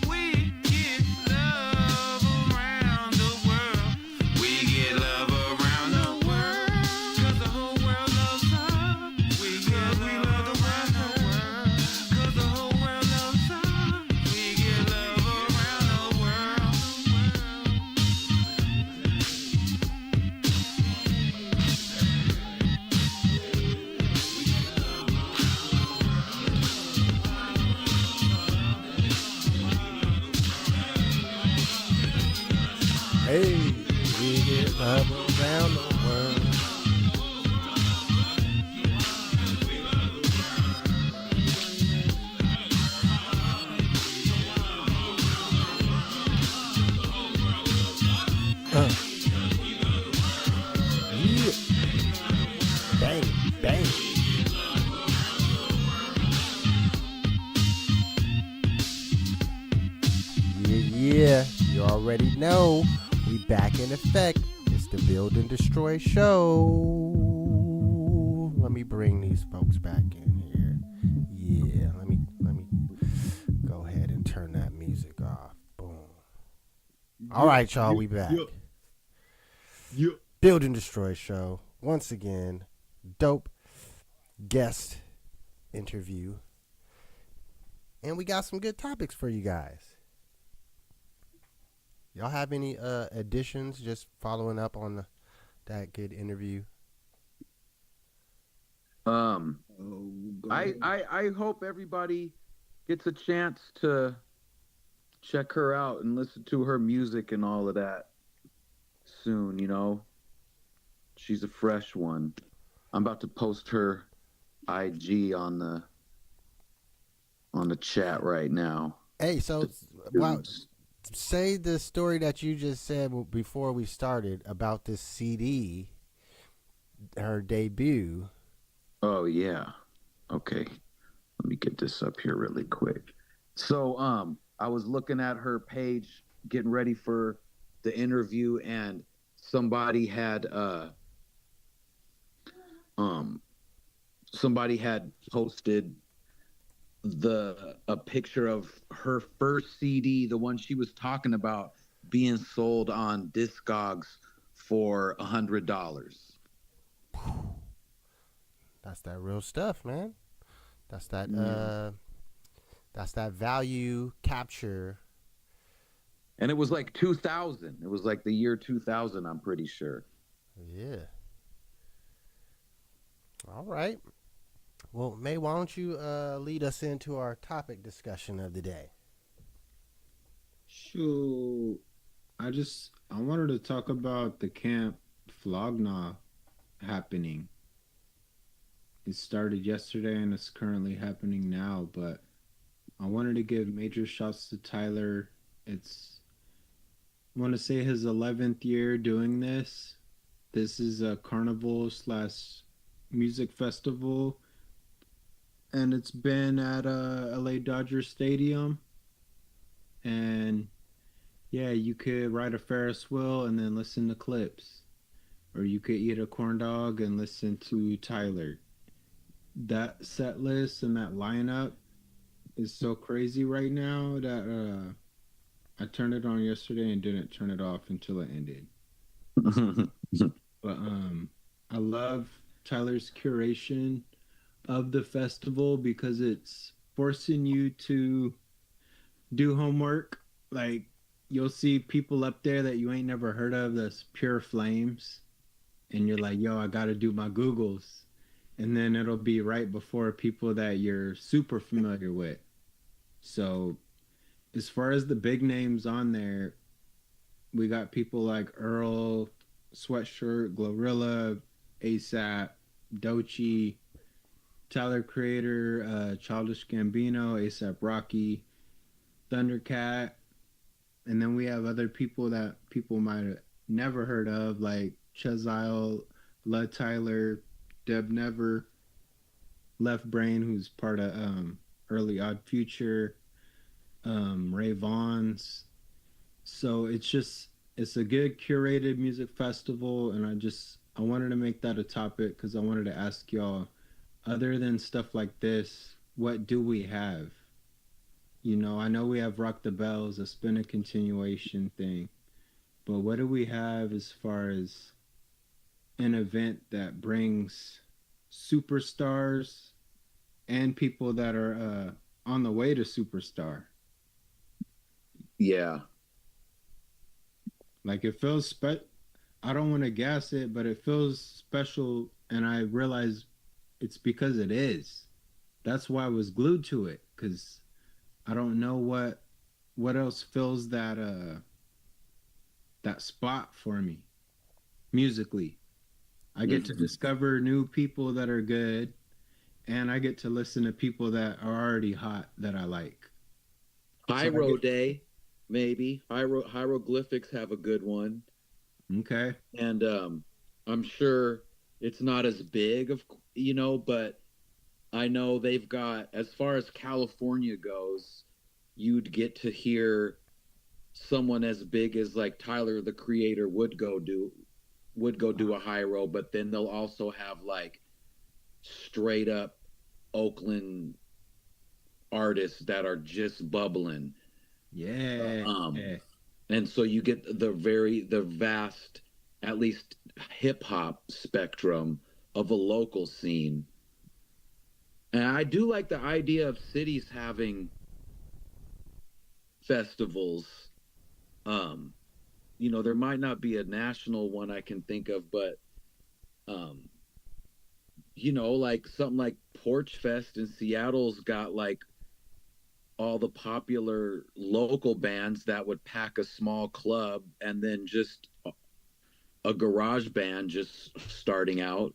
We get love around the world. We get love around the world, cause the whole world loves us. We get love around the world, cause the whole world loves us. We get love around the world. Hey, we get love around the world. Yeah. Bang, bang. Yeah, you already know. We back in effect. It's the Build and Destroy show. Let me bring these folks back in here. Yeah, let me go ahead and turn that music off. Boom. All right, y'all, we back. Build and Destroy show. Once again, dope guest interview. And we got some good topics for you guys. Y'all have any additions just following up on that good interview? I hope everybody gets a chance to check her out and listen to her music and all of that soon, you know. She's a fresh one. I'm about to post her IG on the chat right now. Hey, so wow, say the story that you just said before we started about this CD, her debut. Oh yeah. Okay. Let me get this up here really quick. So I was looking at her page getting ready for the interview, and somebody had posted a picture of her first CD, the one she was talking about, being sold on Discogs for $100. That's that real stuff, man. That's that value capture. And it was like 2000. It was like the year 2000, I'm pretty sure. Yeah. All right. Well, May, why don't you lead us into our topic discussion of the day? So, I wanted to talk about the camp Flog Naw happening. It started yesterday and it's currently happening now, but I wanted to give major shouts to Tyler. I want to say his 11th year doing this. This is a carnival / music festival, and it's been at LA Dodger Stadium. And yeah, you could ride a Ferris wheel and then listen to clips, or you could eat a corn dog and listen to Tyler. That set list and that lineup is so crazy right now that I turned it on yesterday and didn't turn it off until it ended. But I love Tyler's curation of the festival because it's forcing you to do homework. Like, you'll see people up there that you ain't never heard of that's pure flames, and you're like, yo, I gotta do my Googles. And then it'll be right before people that you're super familiar with. So as far as the big names on there, we got people like Earl, Sweatshirt, Glorilla, ASAP, Doechii, Tyler Creator, Childish Gambino, ASAP Rocky, Thundercat. And then we have other people that people might have never heard of, like Chezile, Lud Tyler, Deb Never, Left Brain, who's part of Early Odd Future, Ray Vaughns. So it's just it's a good curated music festival, and I wanted to make that a topic because I wanted to ask y'all, other than stuff like this, what do we have? You know, I know we have Rock the Bells, it's been a continuation thing, but what do we have as far as an event that brings superstars and people that are on the way to superstar? Yeah. Like it feels I don't want to gas it, but it feels special, and I realize it's because it is. That's why I was glued to it, because I don't know what else fills that spot for me musically. I get to discover new people that are good, and I get to listen to people that are already hot that I like. Hyro Day, maybe. Hieroglyphics have a good one. Okay. And I'm sure it's not as big but I know they've got, as far as California goes, you'd get to hear someone as big as like Tyler the Creator would go do a Hyro, but then they'll also have like straight up Oakland artists that are just bubbling. Yeah. And so you get the vast, at least hip hop spectrum of a local scene. And I do like the idea of cities having festivals. There might not be a national one I can think of, but like something like Porch Fest in Seattle's got like all the popular local bands that would pack a small club, and then just a garage band just starting out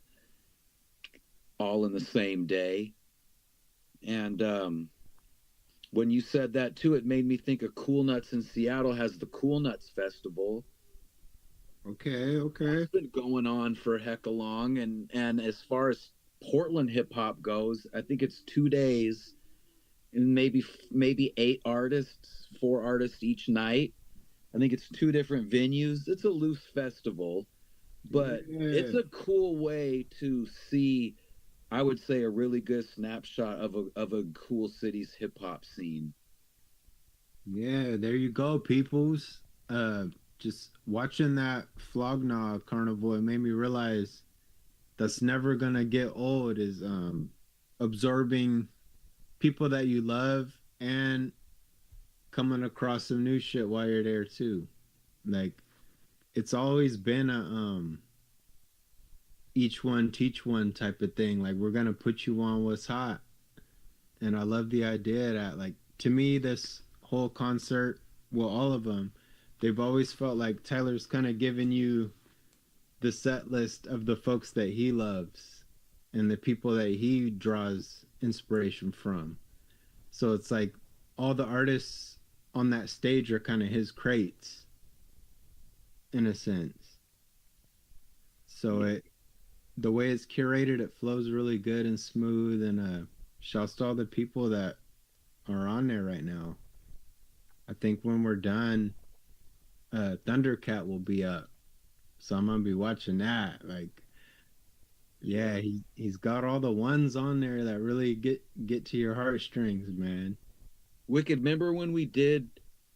all in the same day. And when you said that too, it made me think of Cool Nuts in Seattle has the Cool Nuts Festival. Okay. It's been going on for hecka long, and as far as Portland hip hop goes, I think it's 2 days and maybe 4 artists each night. I think it's 2 different venues. It's a loose festival, but it's a cool way to see, I would say, a really good snapshot of a cool city's hip hop scene. Yeah, there you go, peoples. Just watching that Flog Naw carnival, it made me realize that's never gonna get old, is absorbing people that you love and coming across some new shit while you're there too. Like it's always been a each one teach one type of thing. Like we're gonna put you on what's hot. And I love the idea that, like, to me, this whole concert, well, all of them, they've always felt like Tyler's kind of giving you the set list of the folks that he loves and the people that he draws inspiration from. So it's like all the artists on that stage are kind of his crates in a sense. So the way it's curated, it flows really good and smooth, and shouts to all the people that are on there right now. I think when we're done, Thundercat will be up, so I'm gonna be watching that. Like, yeah, he's got all the ones on there that really get to your heartstrings, man. Wicked, remember when we did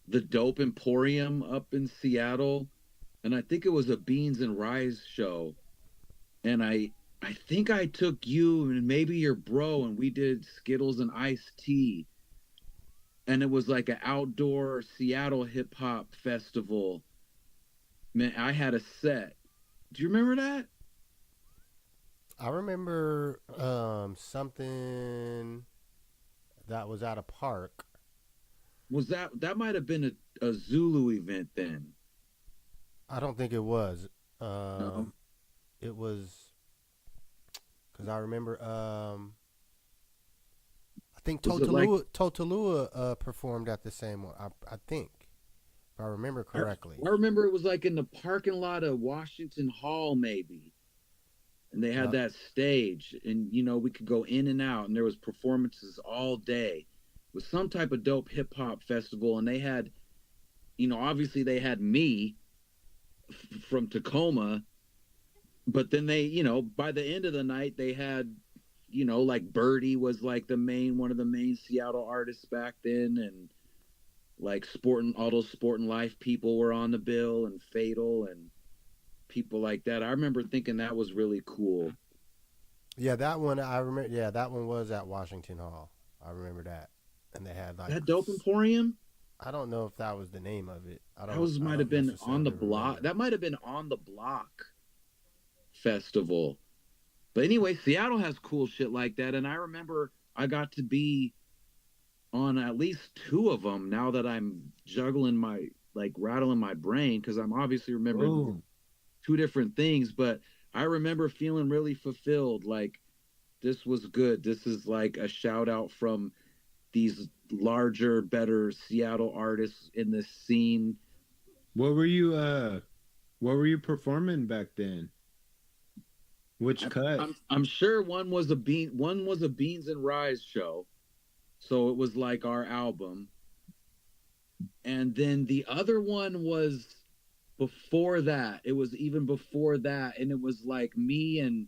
the Dope Emporium up in Seattle? And I think it was a Beans and Rise show. And I think I took you and maybe your bro, and we did Skittles and iced tea. And it was like an outdoor Seattle hip hop festival. Man, I had a set. Do you remember that? I remember something that was at a park. Was that might have been a Zulu event then? I don't think it was. No. It was because I remember. I think Totalua performed at the same one. I think, if I remember correctly. I remember it was like in the parking lot of Washington Hall, maybe. And they had that stage, and we could go in and out, and there was performances all day. It was some type of dope hip hop festival, and they had, obviously they had me, from Tacoma. But then they, by the end of the night, they had, like Birdie was like one of the main Seattle artists back then, and like all those Sport and Life people were on the bill, and Fatal and people like that. I remember thinking that was really cool. Yeah, that one I remember. Yeah, that one was at Washington Hall. I remember that, and they had like that Dope Emporium. I don't know if that was the name of it. Might have been on the block. That might have been on the block festival. But anyway, Seattle has cool shit like that, and I remember I got to be on at least 2 of them. Now that I'm juggling rattling my brain, because I'm obviously remembering 2 different things, but I remember feeling really fulfilled. Like, this was good. This is like a shout out from these larger, better Seattle artists in this scene. What were you performing back then? Which cut? I'm sure one was a Beans and Rise show. So it was like our album. And then the other one was before that. It was even before that. And it was like me, and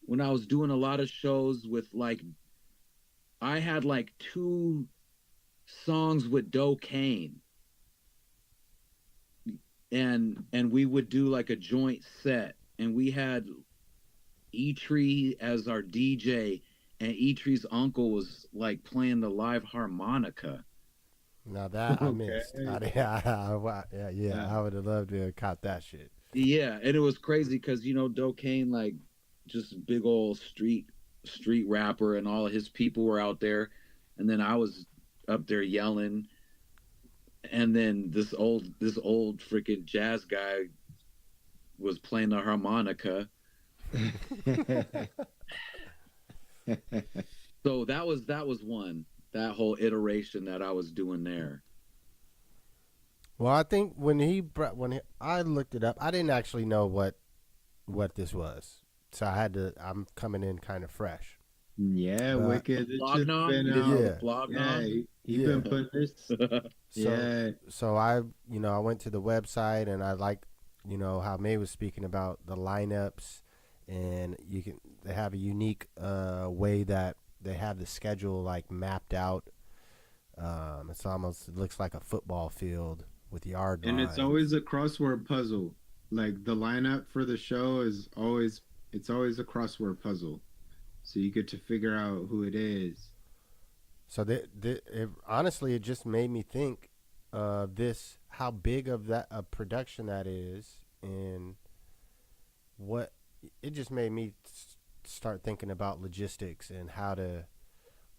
when I was doing a lot of shows with I had like 2 songs with Doe Kane. And we would do like a joint set, and we had E-Tree as our DJ, and E-Tree's uncle was like playing the live harmonica. Now that I missed. I would have loved to have caught that shit. Yeah, and it was crazy because Doe Kane, like, just big old street rapper, and all of his people were out there, and then I was up there yelling, and then this old freaking jazz guy was playing the harmonica. So that was one, that whole iteration that I was doing there. Well, I think when I looked it up, I didn't actually know what this was, so I'm coming in kind of fresh. Yeah, Wicked. Flog Naw? Flog Naw? He been putting this. So I went to the website, and I like how May was speaking about the lineups, and they have a unique way that they have the schedule like mapped out. It looks like a football field with yard lines. And it's always a crossword puzzle. Like, the lineup for the show is always a crossword puzzle, so you get to figure out who it is. So honestly, it just made me think of how big of a production that is, and it just made me start thinking about logistics and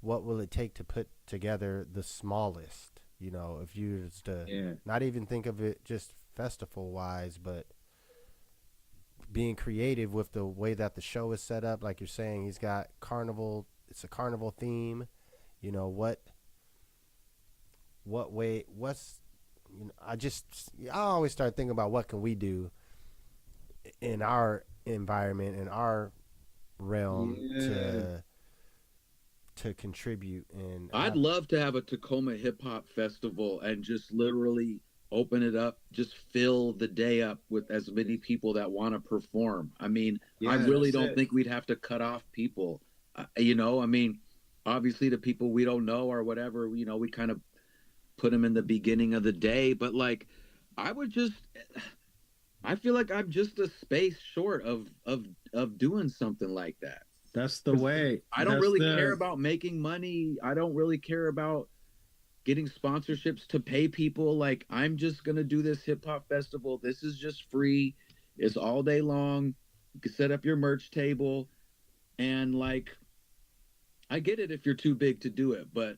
what will it take to put together the smallest, if you was to not even think of it just festival wise, but being creative with the way that the show is set up. Like you're saying, he's got carnival. It's a carnival theme. I always start thinking about what can we do in our environment, in our realm, to contribute. And I'd love to have a Tacoma hip hop festival and just literally open it up, just fill the day up with as many people that want to perform. I mean, I really don't think we'd have to cut off people. I mean, obviously the people we don't know or whatever, we kind of put them in the beginning of the day, but like, I feel like I'm just a space short of doing something like that. That's the way. I don't really care about making money. I don't really care about getting sponsorships to pay people. Like, I'm just going to do this hip hop festival. This is just free. It's all day long. You can set up your merch table, and like, I get it if you're too big to do it, but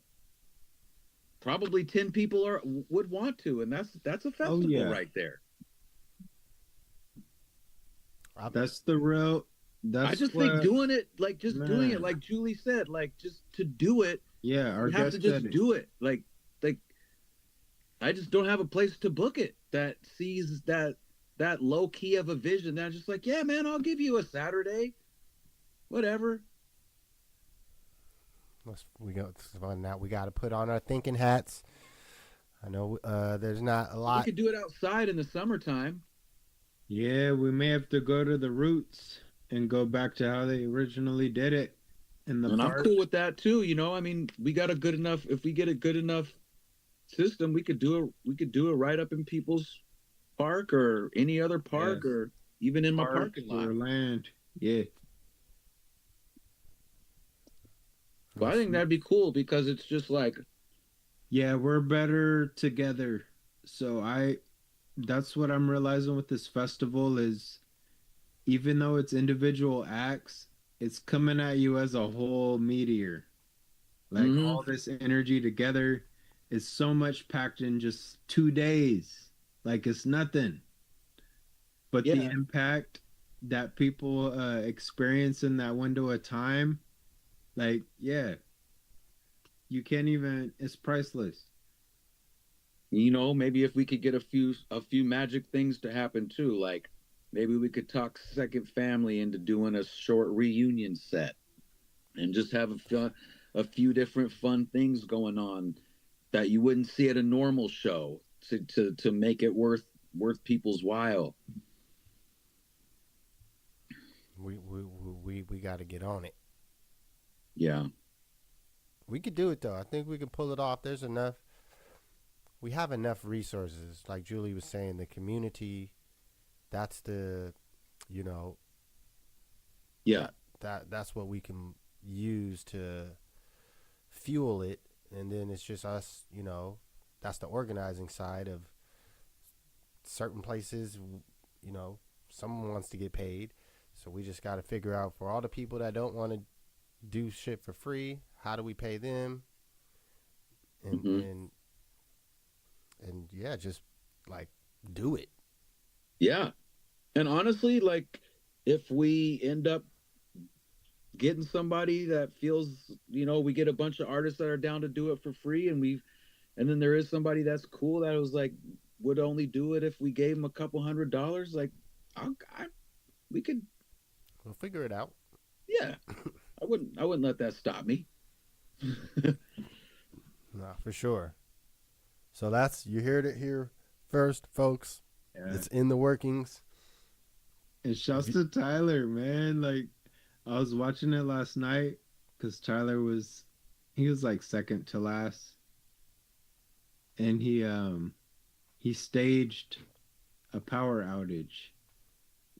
probably 10 people would want to, and that's a festival right there. That's the real. I just think doing it, like, doing it, like Julie said, like, just to do it. Yeah, you have to just do it. Like, I just don't have a place to book it that sees that low key of a vision. That's just like, yeah, man, I'll give you a Saturday, whatever. We got to put on our thinking hats. I know there's not a lot. We could do it outside in the summertime. Yeah, we may have to go to the roots and go back to how they originally did it in the And I'm park. cool with that too. You know, I mean, we got a good enough. If we get a good enough system, we could do it. We could do it right up in people's park or any other park Yes, or even in my parks parking lot. or land. Yeah. But I think that'd be cool because it's just like, Yeah, we're better together. So that's what I'm realizing with this festival is even though it's individual acts, it's coming at you as a whole meteor. Like mhm, all this energy together is so much packed in just 2 days. Like it's nothing. But the yeah, impact that people experience in that window of time, like, yeah, you can't even, it's priceless. you know, maybe if we could get a few magic things to happen too, like maybe we could talk Second Family into doing a short reunion set and just have a few different fun things going on that you wouldn't see at a normal show to make it worth people's while. We got to get on it. Yeah. We could do it though. I think we can pull it off. There's enough. We have enough resources. Like Julie was saying, the community. That's the, you know, Yeah. that's what we can use to fuel it, and then it's just us. You know, that's the organizing side of certain places. You know, someone wants to get paid, so we just got to figure out for all the people that don't want to do shit for free, how do we pay them? And Hmm. and yeah, just like do it. Yeah. And honestly, like if we end up getting somebody that feels, we get a bunch of artists that are down to do it for free, and then there is somebody that's cool that was like would only do it if we gave them a couple $100. Like, I we could, We'll figure it out. yeah. I wouldn't let that stop me. Nah, for sure. So that's you heard it here first, folks. Yeah. It's in the workings. And shouts to Tyler, man. Like I was watching it last night because he was like second to last, and he staged a power outage.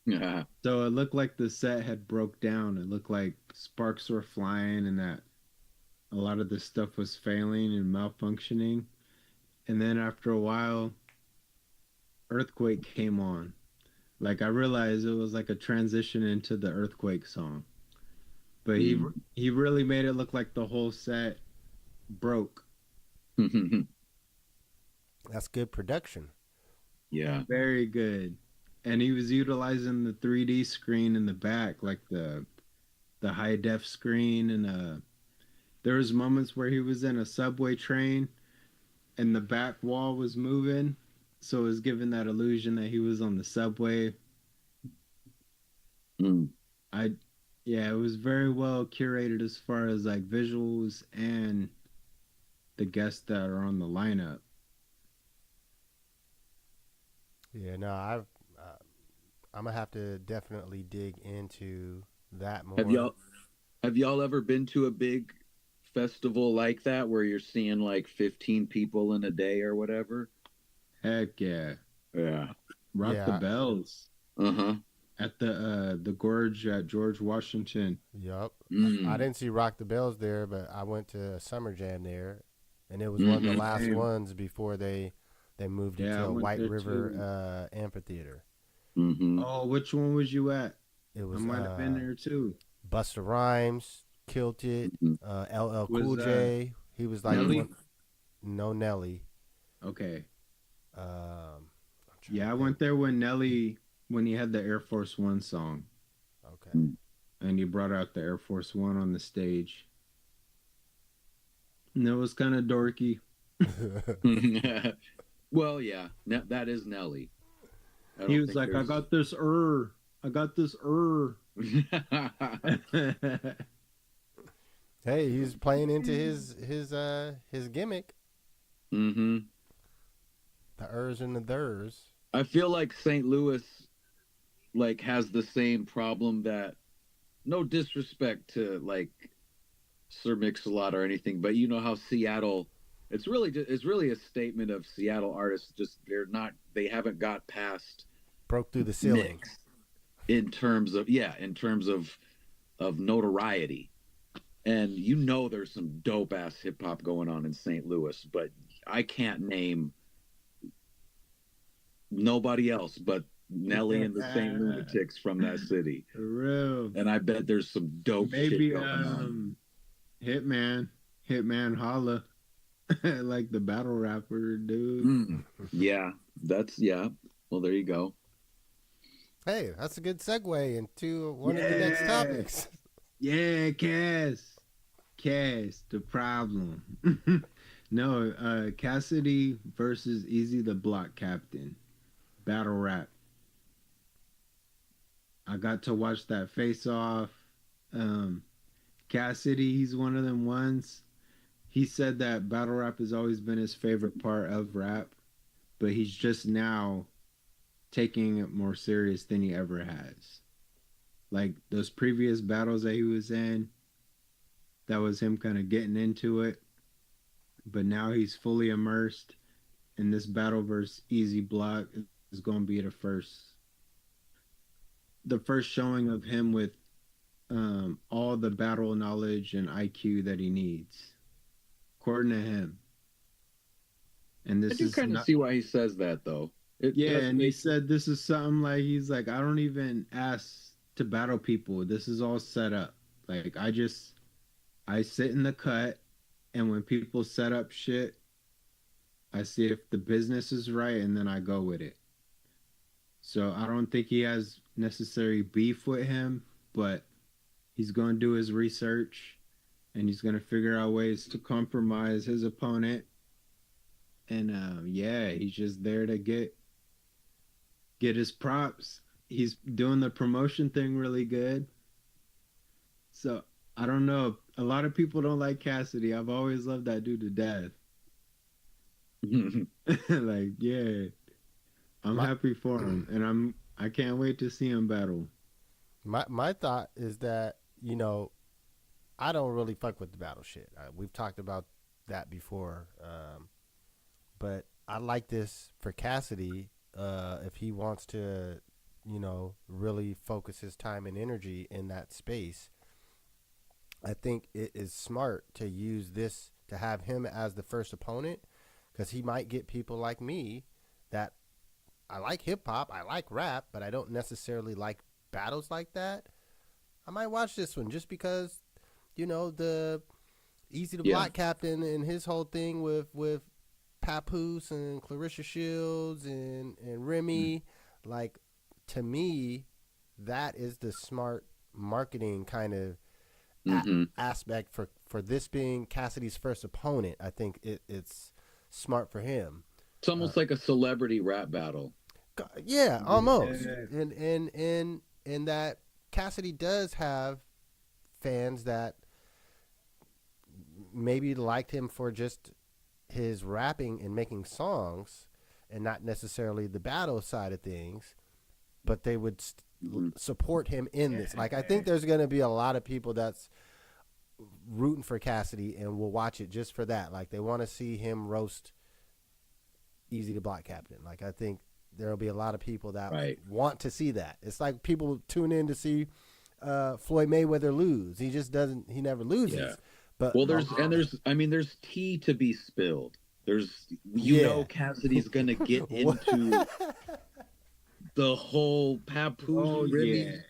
Yeah. So it looked like the set had broke down. It looked like sparks were flying and that a lot of the stuff was failing and malfunctioning. And then after a while, earthquake came on. Like I realized it was like a transition into the earthquake song. But he really made it look like the whole set broke. That's good production. Yeah. Very good. And he was utilizing the 3D screen in the back, like the high def screen, and there was moments where he was in a subway train and the back wall was moving, so it was giving that illusion that he was on the subway. Mm. Yeah, it was very well curated as far as like visuals and the guests that are on the lineup. Yeah, no, I'm gonna have to definitely dig into that more. Have y'all ever been to a big festival like that where you're seeing like 15 people in a day or whatever? Heck yeah. Yeah. Rock the Yeah. Bells Uh-huh. at the Gorge at George Washington. Yup. Mm. I didn't see Rock the Bells there, but I went to a summer jam there, and it was one of the last Same. ones before they moved it Yeah, I to went White there River too. Amphitheater. Mm-hmm. Oh, which one was you at? It I was might have been there too. Busta Rhymes killed it. Mm-hmm. LL Was, Cool J. He was like Nelly? no Nelly. Okay. I'm trying Yeah, to I think. went there when he had the Air Force One song, Okay. and he brought out the Air Force One on the stage. And it was kind of dorky. Well, yeah, that is Nelly. He was like, I got this I got this Hey, he's playing into his gimmick. Mm-hmm. The ers and the thers. I feel like St. Louis like has the same problem that, no disrespect to like Sir Mix-a-Lot or anything, but you know how Seattle, it's really a statement of Seattle artists, just they haven't got past Broke through the ceiling. Mix in terms of, yeah, in terms of notoriety. And you know there's some dope ass hip hop going on in St. Louis, but I can't name nobody else but Nelly and the Saint Lunatics from that city. For real. And I bet there's some dope shit going on. Hitman Holla. Like the battle rapper dude. Yeah, yeah. Well, there you go. Hey, that's a good segue into one of the next topics. Yeah, Cass, the problem. No, Cassidy versus Easy the Block Captain. Battle rap. I got to watch that face off. Cassidy, he's one of them ones. He said that battle rap has always been his favorite part of rap, but he's just now taking it more serious than he ever has. Like those previous battles that he was in, that was him kind of getting into it. But now he's fully immersed, and this battle versus Easy Block is going to be the first showing of him with all the battle knowledge and IQ that he needs, according to him. And this I do kind of see why he says that, though. And he said this is something like, he's like, I don't even ask to battle people. This is all set up. Like I sit in the cut, and when people set up shit, I see if the business is right, and then I go with it. So I don't think he has necessary beef with him, but he's going to do his research, and he's going to figure out ways to compromise his opponent. And he's just there to get his props. He's doing the promotion thing really good. So I don't know. A lot of people don't like Cassidy. I've always loved that dude to death. Like, yeah. I'm happy for him, and I can't wait to see him battle. My thought is that, you know, I don't really fuck with the battle shit. We've talked about that before. But I like this for Cassidy, if he wants to, you know, really focus his time and energy in that space. I think it is smart to use this, to have him as the first opponent, because he might get people like me that I like hip hop, I like rap, but I don't necessarily like battles like that. I might watch this one just because, you know, the Easy to Block Captain and his whole thing with Papoose and Clarissa Shields and Remy, like, to me, that is the smart marketing kind of aspect for this being Cassidy's first opponent. I think it's smart for him. It's almost like a celebrity rap battle. Yeah, almost. And that Cassidy does have fans that maybe liked him for just his rapping and making songs and not necessarily the battle side of things, but they would support him in this. Like, I think there's going to be a lot of people that's rooting for Cassidy and will watch it just for that. Like, they want to see him roast Easy to Block Captain. Like, I think there'll be a lot of people that want to see that. It's like people tune in to see Floyd Mayweather lose. He just doesn't. He never loses. Yeah. But there's tea to be spilled. There's know Cassidy's gonna get into the whole Papoose Remy.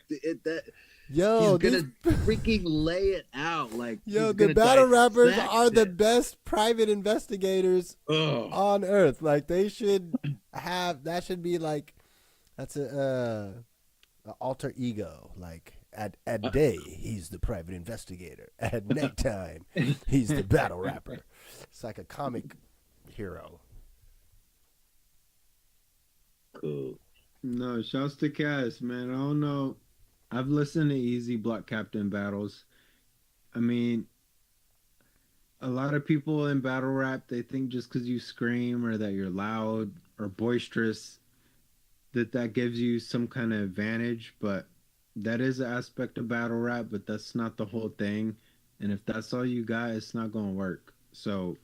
He's gonna freaking lay it out. Like, the battle rappers are the best private investigators on earth. Like, they should have, that should be like, that's a alter ego. Like, at day, he's the private investigator. At nighttime, he's the battle rapper. It's like a comic hero. Cool. No, shouts to Cass, man. I don't know. I've listened to Easy Block Captain battles. I mean, a lot of people in battle rap, they think just because you scream or that you're loud or boisterous, that gives you some kind of advantage, but that is an aspect of battle rap, but that's not the whole thing. And if that's all you got, it's not gonna work. So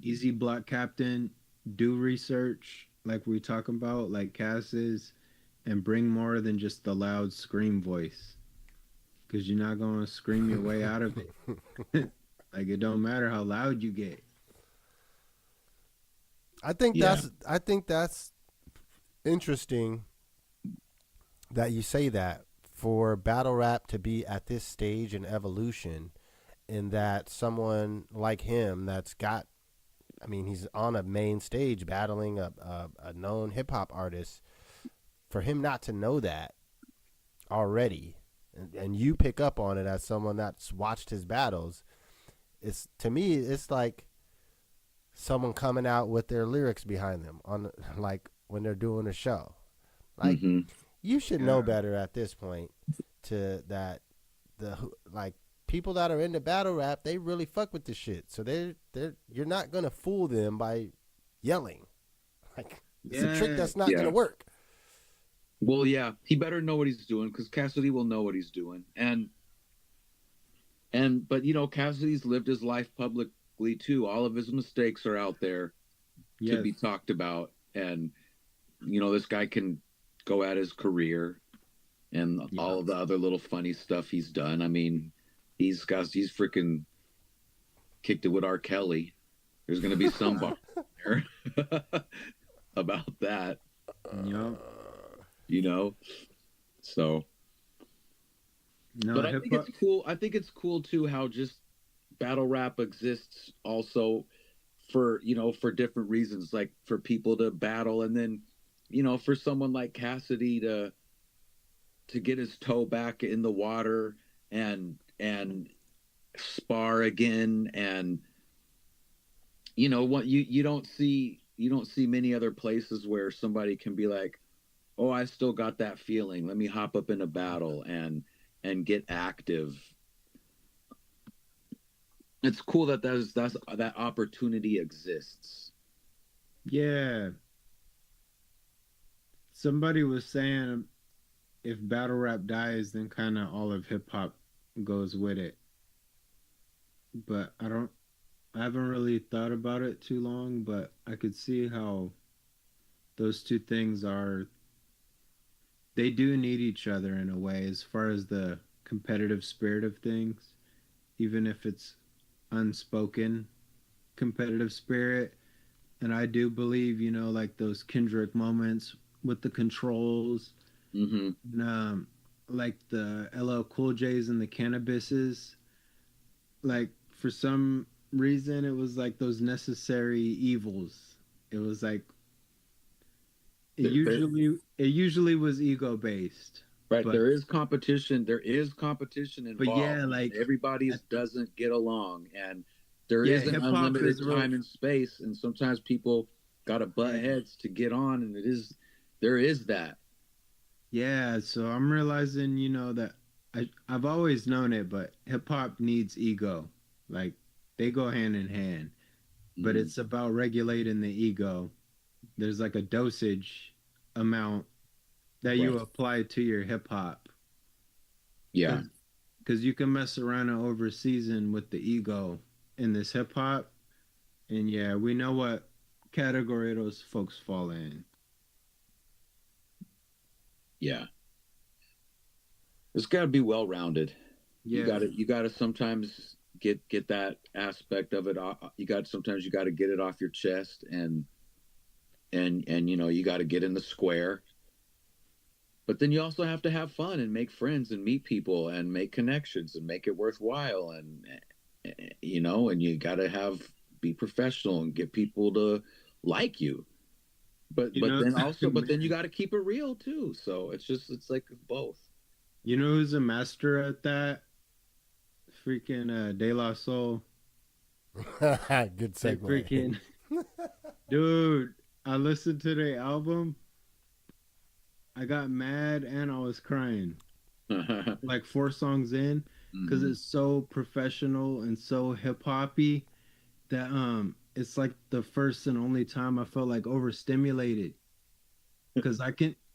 easy block captain, do research like we talking about, like Cass is, and bring more than just the loud scream voice. Cause you're not gonna scream your way out of it. Like it don't matter how loud you get. I think that's interesting that you say that for battle rap to be at this stage in evolution, in that someone like him that's got, I mean, he's on a main stage battling a known hip hop artist, for him not to know that already, and you pick up on it as someone that's watched his battles, it's, to me, it's like someone coming out with their lyrics behind them on, like, when they're doing a show. Like, you should know better at this point, to that like, people that are into battle rap, they really fuck with this shit. So they're you're not gonna fool them by yelling. Like, it's a trick that's not gonna work. Well, yeah, he better know what he's doing, because Cassidy will know what he's doing. But you know, Cassidy's lived his life publicly too. All of his mistakes are out there to be talked about. And you know, this guy can go at his career and all of the other little funny stuff he's done. I mean, he's freaking kicked it with R. Kelly. There's gonna be some bar there about that. You know, so. No, but I think it's cool. I think it's cool too how just battle rap exists also for, you know, for different reasons, like for people to battle, and then, you know, for someone like Cassidy to get his toe back in the water and spar again. And you know what, you don't see many other places where somebody can be like, oh, I still got that feeling, let me hop up in a battle and get active. It's cool that that opportunity exists. Yeah. Somebody was saying if battle rap dies, then kind of all of hip hop goes with it. But I haven't really thought about it too long, but I could see how those two things they do need each other in a way, as far as the competitive spirit of things, even if it's unspoken competitive spirit. And I do believe, you know, like those Kendrick moments with the controls, and, like the LL Cool J's and the Cannabises, like for some reason it was like those necessary evils. It was like it usually was ego based. Right, but there is competition involved. But yeah, like everybody doesn't get along, and there isn't unlimited time and space, and sometimes people got to butt heads to get on, and there is that. Yeah, so I'm realizing, you know, that I've always known it, but hip hop needs ego. Like, they go hand in hand. But it's about regulating the ego. There's like a dosage amount that you apply to your hip hop. Yeah. Because you can mess around and over season with the ego in this hip hop. And yeah, we know what category those folks fall in. Yeah. It's got to be well rounded. Yeah. You got to sometimes get that aspect of it. Sometimes you got to get it off your chest, and you know, you got to get in the square. But then you also have to have fun and make friends and meet people and make connections and make it worthwhile. And, you know, and you got to be professional and get people to like you. But then you got to keep it real too. So it's like both. You know who's a master at that? Freaking De La Soul. Good segue. Freaking dude, I listened to the album. I got mad and I was crying. Like 4 songs in, because it's so professional and so hip hoppy that it's like the first and only time I felt like overstimulated. Because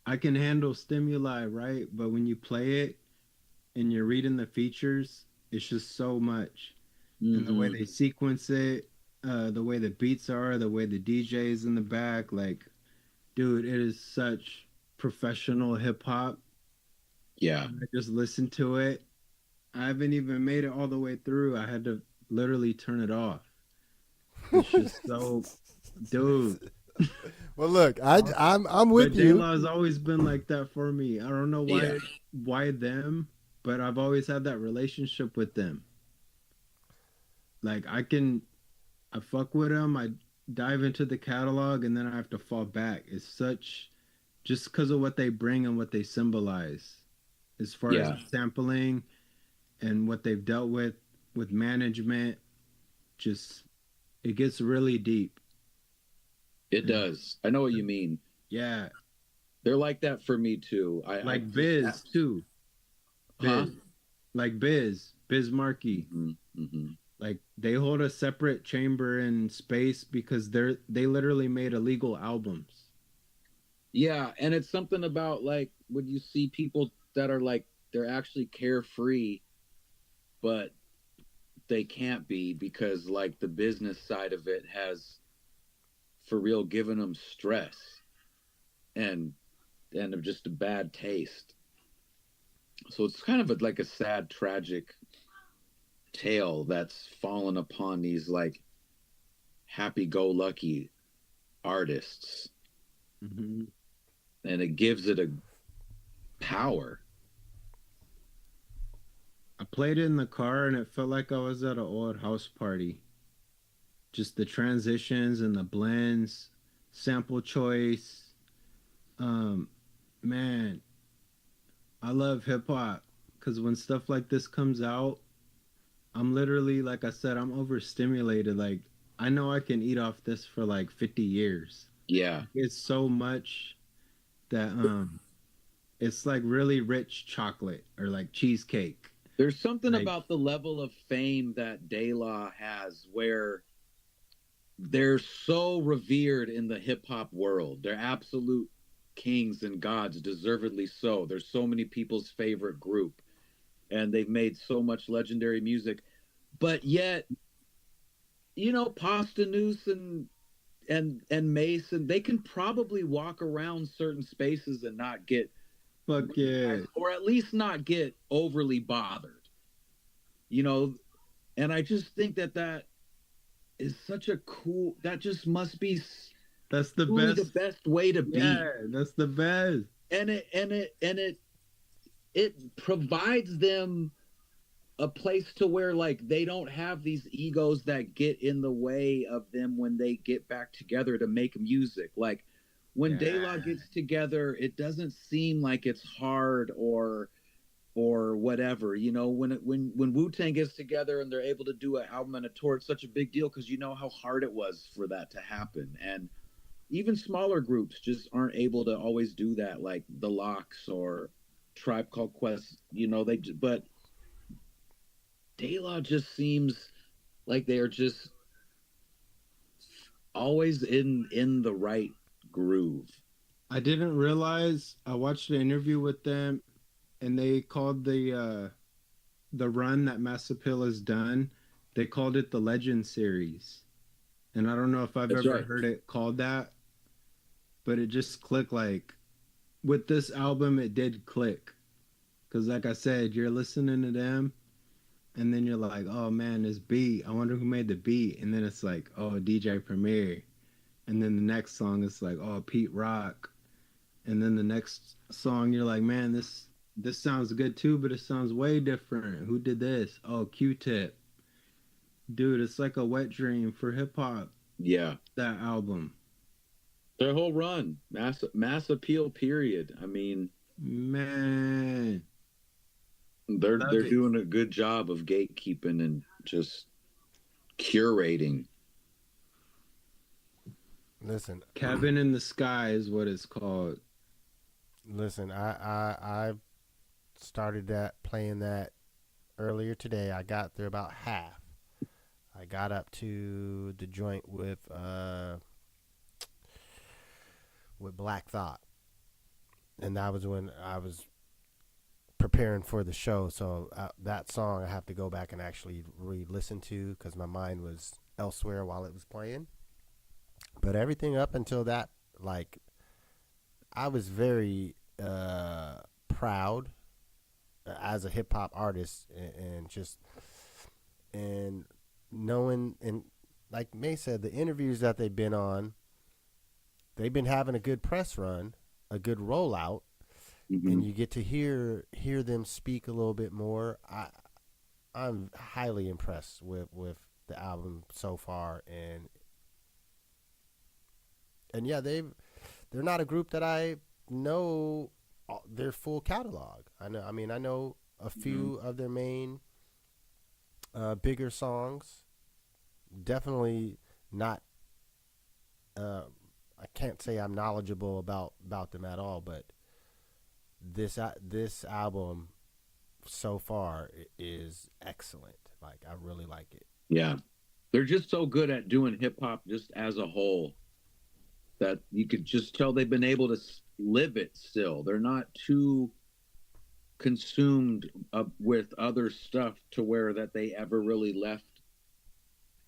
I can handle stimuli, right? But when you play it and you're reading the features, it's just so much. And the way Mm-hmm. they sequence it, the way the beats are, the way the DJ's in the back, like, dude, it is such professional hip hop. Yeah. I just listened to it. I haven't even made it all the way through. I had to literally turn it off. It's just so, dude. Well, look, I'm But with J you. Law has always been like that for me. I don't know Yeah. why them, but I've always had that relationship with them. Like I fuck with them. I dive into the catalog and then I have to fall back. It's such just because of what they bring and what they symbolize, as far as Yeah. sampling and what they've dealt with management. Just it gets really deep. It And does. I know what you mean. yeah, They're like that for me too. I like just Biz too. huh? Biz, like Biz Markie. Mm-hmm. Mm-hmm. Like they hold a separate chamber in space because they literally made illegal albums. Yeah, and it's something about like when you see people that are like they're actually carefree, but they can't be because like the business side of it has for real given them stress and of just a bad taste. So it's kind of like a sad, tragic tale that's fallen upon these like happy-go-lucky artists, Mm-hmm. and it gives it a power. I played it in the car and it felt like I was at an old house party. Just the transitions and the blends, sample choice. Um, man, I love hip hop because when stuff like this comes out, I'm literally, like I said, I'm overstimulated. Like, I know I can eat off this for like 50 years. Yeah. It's so much that it's like really rich chocolate or like cheesecake. There's something Like, about the level of fame that De La has where they're so revered in the hip hop world. They're absolute kings and gods, deservedly so. They're so many people's favorite group, and they've made so much legendary music. But yet, you know, Pasta Noose and Mason, they can probably walk around certain spaces and not get fuck yeah. or at least not get overly bothered. You know, and I just think that is such a cool. That just must be That's the truly best. the best way to be. Yeah, that's the best. And it provides them a place to where like they don't have these egos that get in the way of them when they get back together to make music. Like when De La Yeah. gets together, it doesn't seem like it's hard or whatever. You know, when Wu-Tang gets together and they're able to do an album and a tour, it's such a big deal because you know how hard it was for that to happen. And even smaller groups just aren't able to always do that, like the Locks or Tribe Called Quest. You know, but De La just seems like they are just always in the right groove. I didn't realize I watched an interview with them and they called the run that Mass Appeal has done, they called it the Legend series. And I don't know if I've That's ever right. heard it called that, but it just clicked. Like with this album it did click. Cause like I said, you're listening to them and then you're like, oh man, this beat, I wonder who made the beat. And then it's like, oh, DJ Premier. And then the next song is like, oh, Pete Rock. And then the next song you're like, man, this sounds good too, but it sounds way different. Who did this? Oh, Q-Tip. Dude, it's like a wet dream for hip hop, Yeah. that album. Their whole run, mass appeal period. I mean, Man, they're love it. doing a good job of gatekeeping and just curating. Listen, Cabin in the Sky is what it's called. listen. I started playing that earlier today. I got through about half. I got up to the joint with Black Thought. and that was when I was preparing for the show. So that song I have to go back and actually re-listen to because my mind was elsewhere while it was playing. But everything up until that, like, I was very proud as a hip hop artist, and just and knowing, and like May said, the interviews that they've been on, they've been having a good press run, a good rollout, and you get to hear them speak a little bit more. I'm highly impressed with the album so far, and yeah, they're not a group that I know their full catalog. I know a few of their main bigger songs. Definitely not. I can't say I'm knowledgeable about them at all, but this album so far is excellent. Like, I really like it. Yeah, they're just so good at doing hip hop just as a whole that you could just tell they've been able to live it still. They're not too consumed with other stuff to where that they ever really left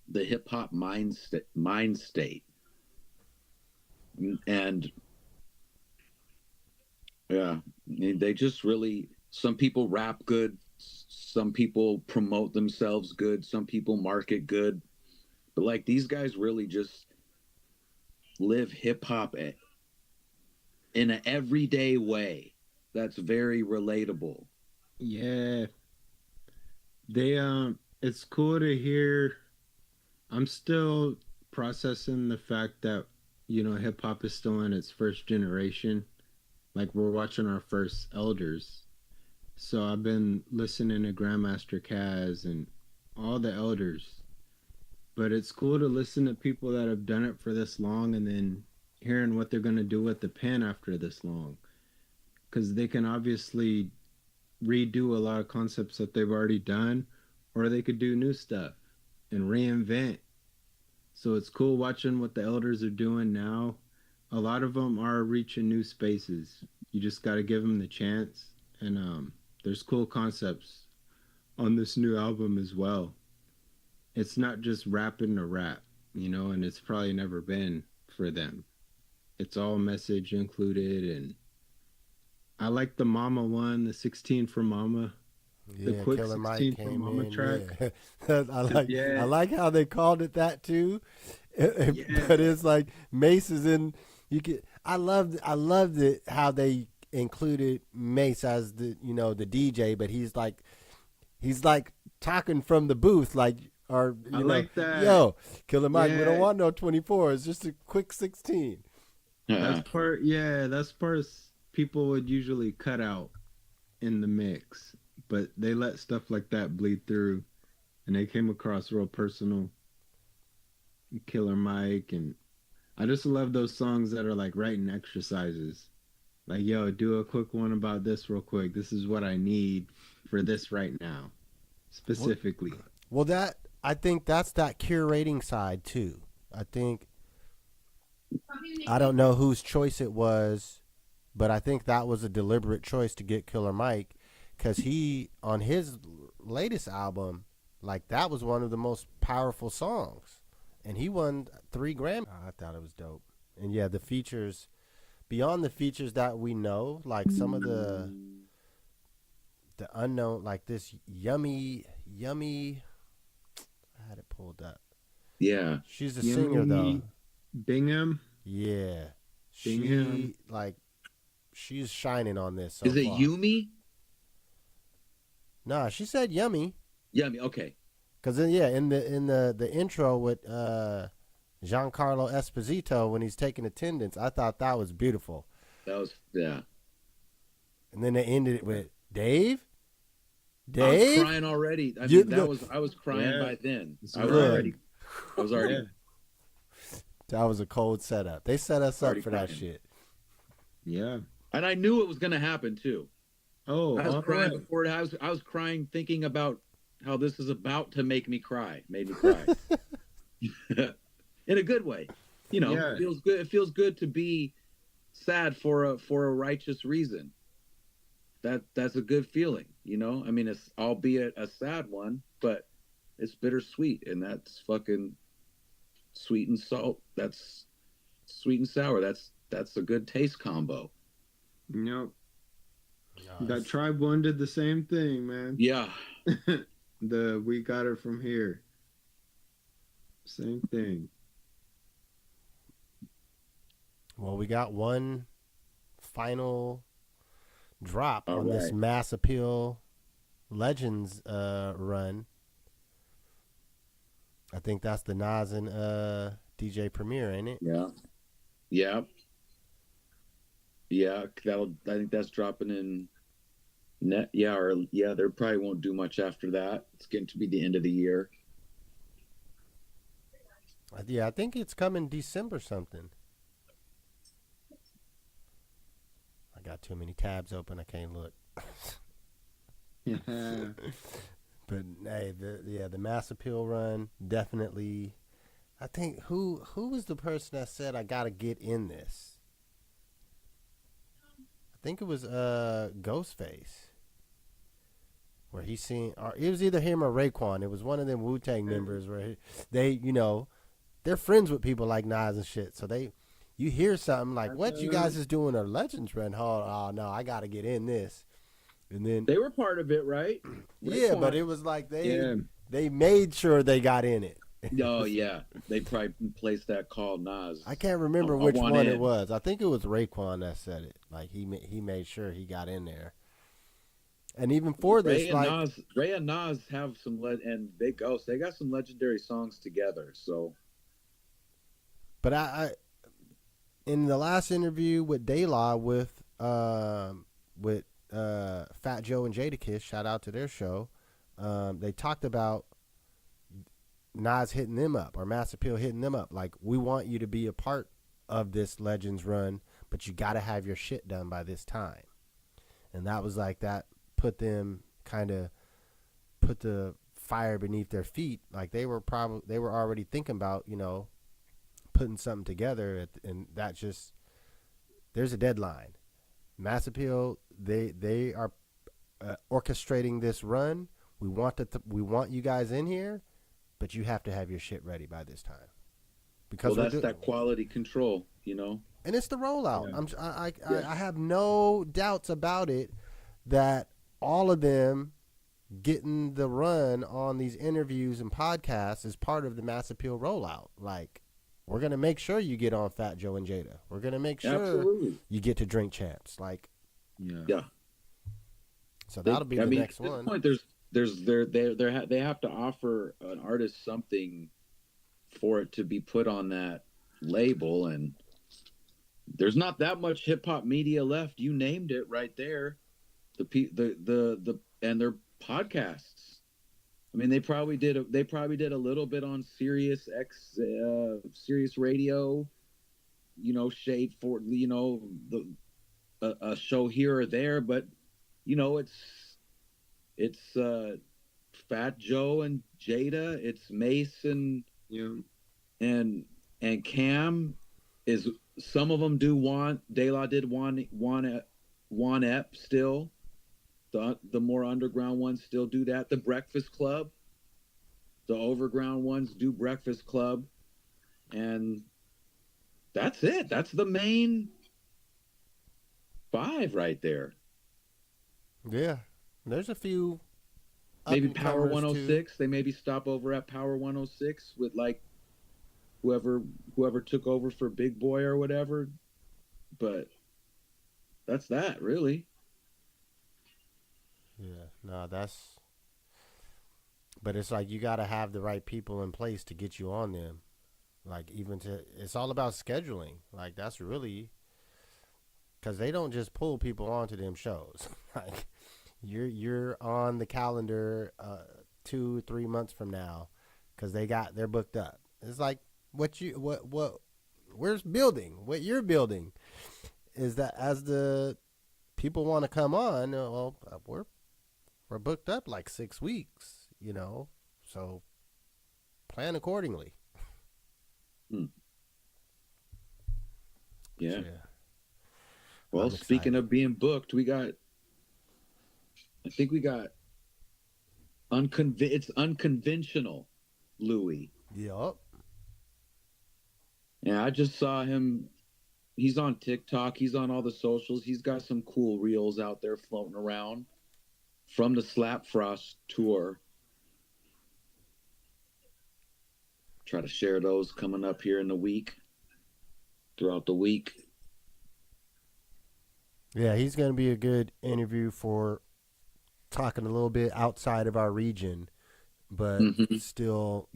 the hip hop mind state. And yeah, they just really, some people rap good, some people promote themselves good, some people market good, but like these guys really just live hip hop in an everyday way that's very relatable. Yeah, they it's cool to hear. I'm still processing the fact that, you know, hip hop is still in its first generation. Like, we're watching our first elders. So I've been listening to Grandmaster Caz and all the elders. But it's cool to listen to people that have done it for this long and then hearing what they're going to do with the pen after this long. Because they can obviously redo a lot of concepts that they've already done, or they could do new stuff and reinvent. So it's cool watching what the elders are doing now. A lot of them are reaching new spaces. You just got to give them the chance. And there's cool concepts on this new album as well. It's not just rapping to rap, you know, and it's probably never been for them. It's all message included. And I like the Mama one, the 16 for Mama. Yeah, the quick Killer 16 Mike for came Mama in. track. Yeah. I like how they called it that too. Yeah. But it's like Mace is in. I loved it how they included Mace as the DJ, but he's like talking from the booth, like, or I like that. Yo, Killer Mike, we Yeah. don't want no 24. It's just a quick 16. That's parts people would usually cut out in the mix, but they let stuff like that bleed through, and they came across real personal. Killer Mike, and I just love those songs that are like writing exercises. Like, yo, do a quick one about this real quick. This is what I need for this right now, specifically. Well, I think that's that curating side too. I don't know whose choice it was, but I think that was a deliberate choice to get Killer Mike, because he, on his latest album, like, that was one of the most powerful songs, and he won 3 Grammys. I thought it was dope. And yeah, the features, beyond the features that we know, like some of the unknown, like this yummy. I had it pulled up. Yeah. She's a singer though. Bingham. Yeah. Bingham. She's shining on this so Is it far. Yumi? Nah, she said yummy. Yummy, okay. Cause then, yeah, in the intro with Giancarlo Esposito when he's taking attendance, I thought that was beautiful. That was, yeah. And then they ended it with Dave. I was crying already. I was crying by then. I was already. That was a cold setup. They set us up for that shit. Yeah. And I knew it was going to happen too. Oh, I was crying before it. I was crying thinking about how this is about to make me cry. Made me cry. In a good way. You know, It feels good. It feels good to be sad for a righteous reason. That's a good feeling, you know. I mean, it's albeit a sad one, but it's bittersweet, and that's fucking sweet and salt. That's sweet and sour. That's a good taste combo. Yep. Nice. That Tribe One did the same thing, man. Yeah. The We Got It From Here. Same thing. Well, we got one final drop All on this right. Mass Appeal Legends run. I think that's the Nas and DJ Premier, ain't it? Yeah. Yeah. Yeah. I think that's dropping in net. Yeah. Or yeah, they probably won't do much after that. It's getting to be the end of the year. Yeah, I think it's coming December something. I got too many tabs open. I can't look. Yeah. But hey, the Mass Appeal run definitely. I think who was the person that said I gotta get in this? I think it was Ghostface, where he seen, or it was either him or Raekwon. It was one of them Wu-Tang members where they, they're friends with people like Nas and shit. So you hear something like, "What you guys is doing a Legends run?" Oh no, I gotta get in this. And then They were part of it, right? yeah, but it was like they made sure they got in it. Oh yeah, they probably placed that call Nas. I can't remember I which want one in. it was. I think it was Raekwon that said it. Like he made sure he got in there. And even for this, Ray and Nas have some and Big Ghost. They got some legendary songs together. So, but I in the last interview with De La with Fat Joe and Jadakiss, shout out to their show. They talked about Nas hitting them up or Mass Appeal hitting them up. Like, we want you to be a part of this Legends run, but you got to have your shit done by this time. And that was like, that put them kind of put the fire beneath their feet. Like they were already thinking about, putting something together, and that just, there's a deadline. Mass Appeal, they are orchestrating this run. We want you guys in here, but you have to have your shit ready by this time. Because that's that quality control, And it's the rollout. Yeah. I have no doubts about it that all of them getting the run on these interviews and podcasts is part of the Mass Appeal rollout. Like, we're going to make sure you get on Fat Joe and Jada. We're going to make sure Absolutely. you get to Drink Champs. Like, yeah. So that'll be the next one. At this point, they have to offer an artist something for it to be put on that label, and there's not that much hip hop media left. You named it right there. The and their podcasts. I mean, they probably did a little bit on Sirius Radio, shade for a show here or there, but it's Fat Joe and Jada, it's Mason, and Cam is, some of them do want, De La did want Ep still. The more underground ones still do that. The Breakfast Club, the overground ones do Breakfast Club, and that's it. That's the main 5 right there. Yeah, there's a few. Maybe Power up-and-comers 106. too. They maybe stop over at Power 106 with like whoever took over for Big Boy or whatever. But that's that, really. Yeah, no, but it's like you got to have the right people in place to get you on them. Like, it's all about scheduling. Like, that's really, because they don't just pull people onto them shows. Like, you're on the calendar 2-3 months from now because they're booked up. It's like what you're building is that as the people want to come on, well, we're booked up like 6 weeks, so plan accordingly. Yeah. So, Well, I'm speaking excited. of being booked, I think we got it's unconventional, Louis. Yup. Yeah, I just saw him. He's on TikTok. He's on all the socials. He's got some cool reels out there floating around from the Slap Frost tour. Try to share those coming up here in the week, throughout the week. Yeah, he's going to be a good interview for talking a little bit outside of our region, but still,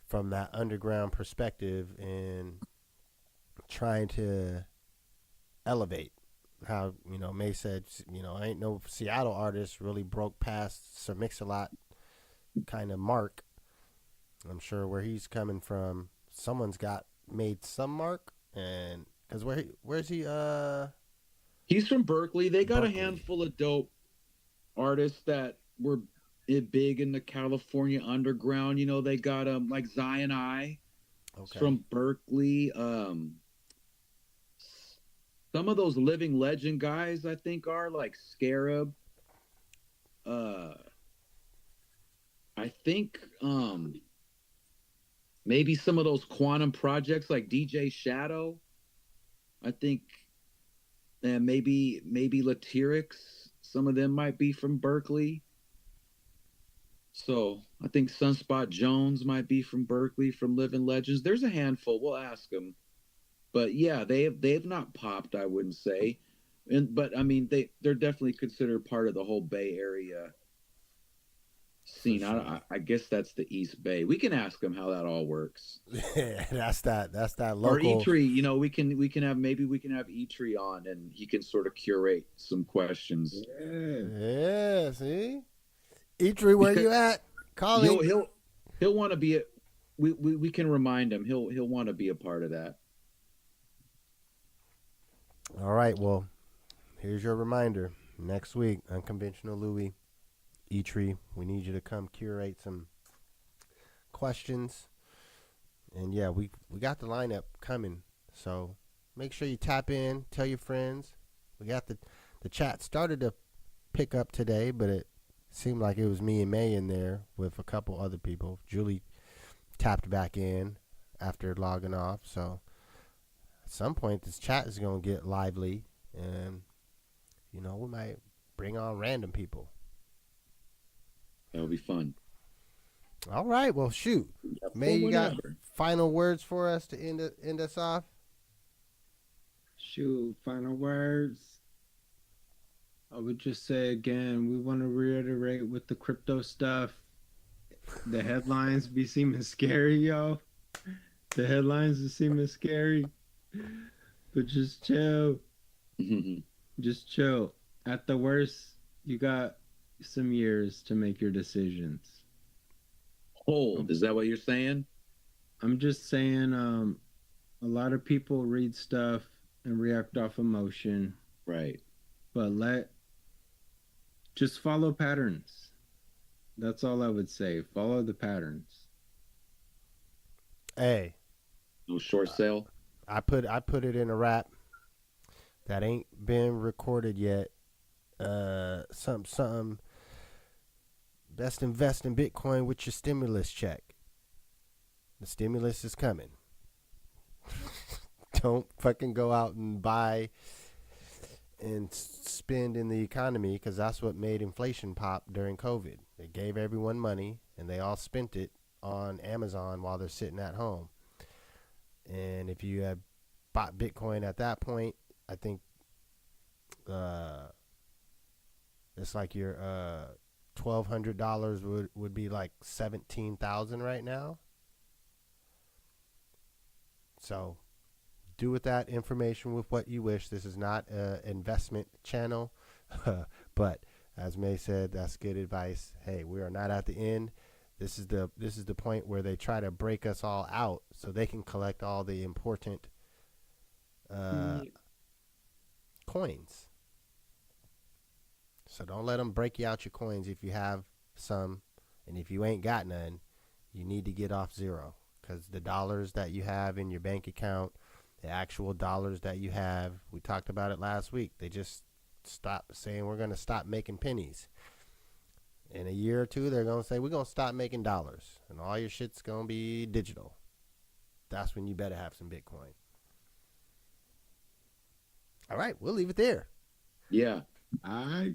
from that underground perspective and trying to elevate how, May said, ain't no Seattle artist really broke past Sir Mix-a-Lot kind of mark. I'm sure where he's coming from, someone's made some mark, and because where's he? He's from Berkeley. They got Berkeley. a handful of dope artists that were big in the California underground. They got like Zion I. Okay. From Berkeley. Some of those living legend guys, I think, are like Scarab. I think maybe some of those quantum projects like DJ Shadow. I think, and maybe Latyrix. Some of them might be from Berkeley. So I think Sunspot Jones might be from Berkeley, from Living Legends. There's a handful. We'll ask them. But yeah, they've not popped, I wouldn't say. But I mean, they're definitely considered part of the whole Bay Area scene. Sure. I guess that's the East Bay. We can ask them how that all works. Yeah, that's that local. Or Eitri, we can have Eitri on, and he can sort of curate some questions. Yeah, see, Eitri, where you at? Call him. He'll want to be we can remind him. He'll want to be a part of that. All right, well, here's your reminder. Next week, Unconventional Louis, Eitri, we need you to come curate some questions. And yeah, we got the lineup coming. So make sure you tap in, tell your friends. We got the chat started to pick up today, but it seemed like it was me and May in there with a couple other people. Julie tapped back in after logging off, so at some point this chat is going to get lively, and we might bring on random people. That'll be fun. All right, well, shoot. May, you got final words for us to end us off? Shoot, final words. I would just say again, we want to reiterate with the crypto stuff. The headlines be seeming scary, yo. The headlines are seeming scary. But just chill. Just chill. At the worst, you got some years to make your decisions. Hold. Is that what you're saying? I'm just saying, a lot of people read stuff and react off emotion. Right. But just follow patterns. That's all I would say. Follow the patterns. Hey. No short sale? I put it in a rap that ain't been recorded yet. Something. Best invest in Bitcoin with your stimulus check. The stimulus is coming. Don't fucking go out and buy and spend in the economy, because that's what made inflation pop during COVID. They gave everyone money and they all spent it on Amazon while they're sitting at home. And if you had bought Bitcoin at that point, I think it's like your $1,200 would be like $17,000 right now. So do with that information with what you wish. This is not an investment channel, but as May said, that's good advice. Hey, we are not at the end. This is the point where they try to break us all out so they can collect all the important coins. So don't let them break you out your coins if you have some, and if you ain't got none, you need to get off zero, because the dollars that you have in your bank account the actual dollars that you have. We talked about it last week. They just stopped saying we're going to stop making pennies. In a year or two, they're going to say we're going to stop making dollars, and all your shit's going to be digital. That's when you better have some Bitcoin. All right, we'll leave it there. Yeah. All right.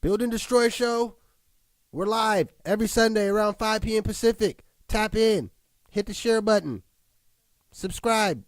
Build and Destroy Show. We're live every Sunday around 5 p.m. Pacific. Tap in. Hit the share button. Subscribe.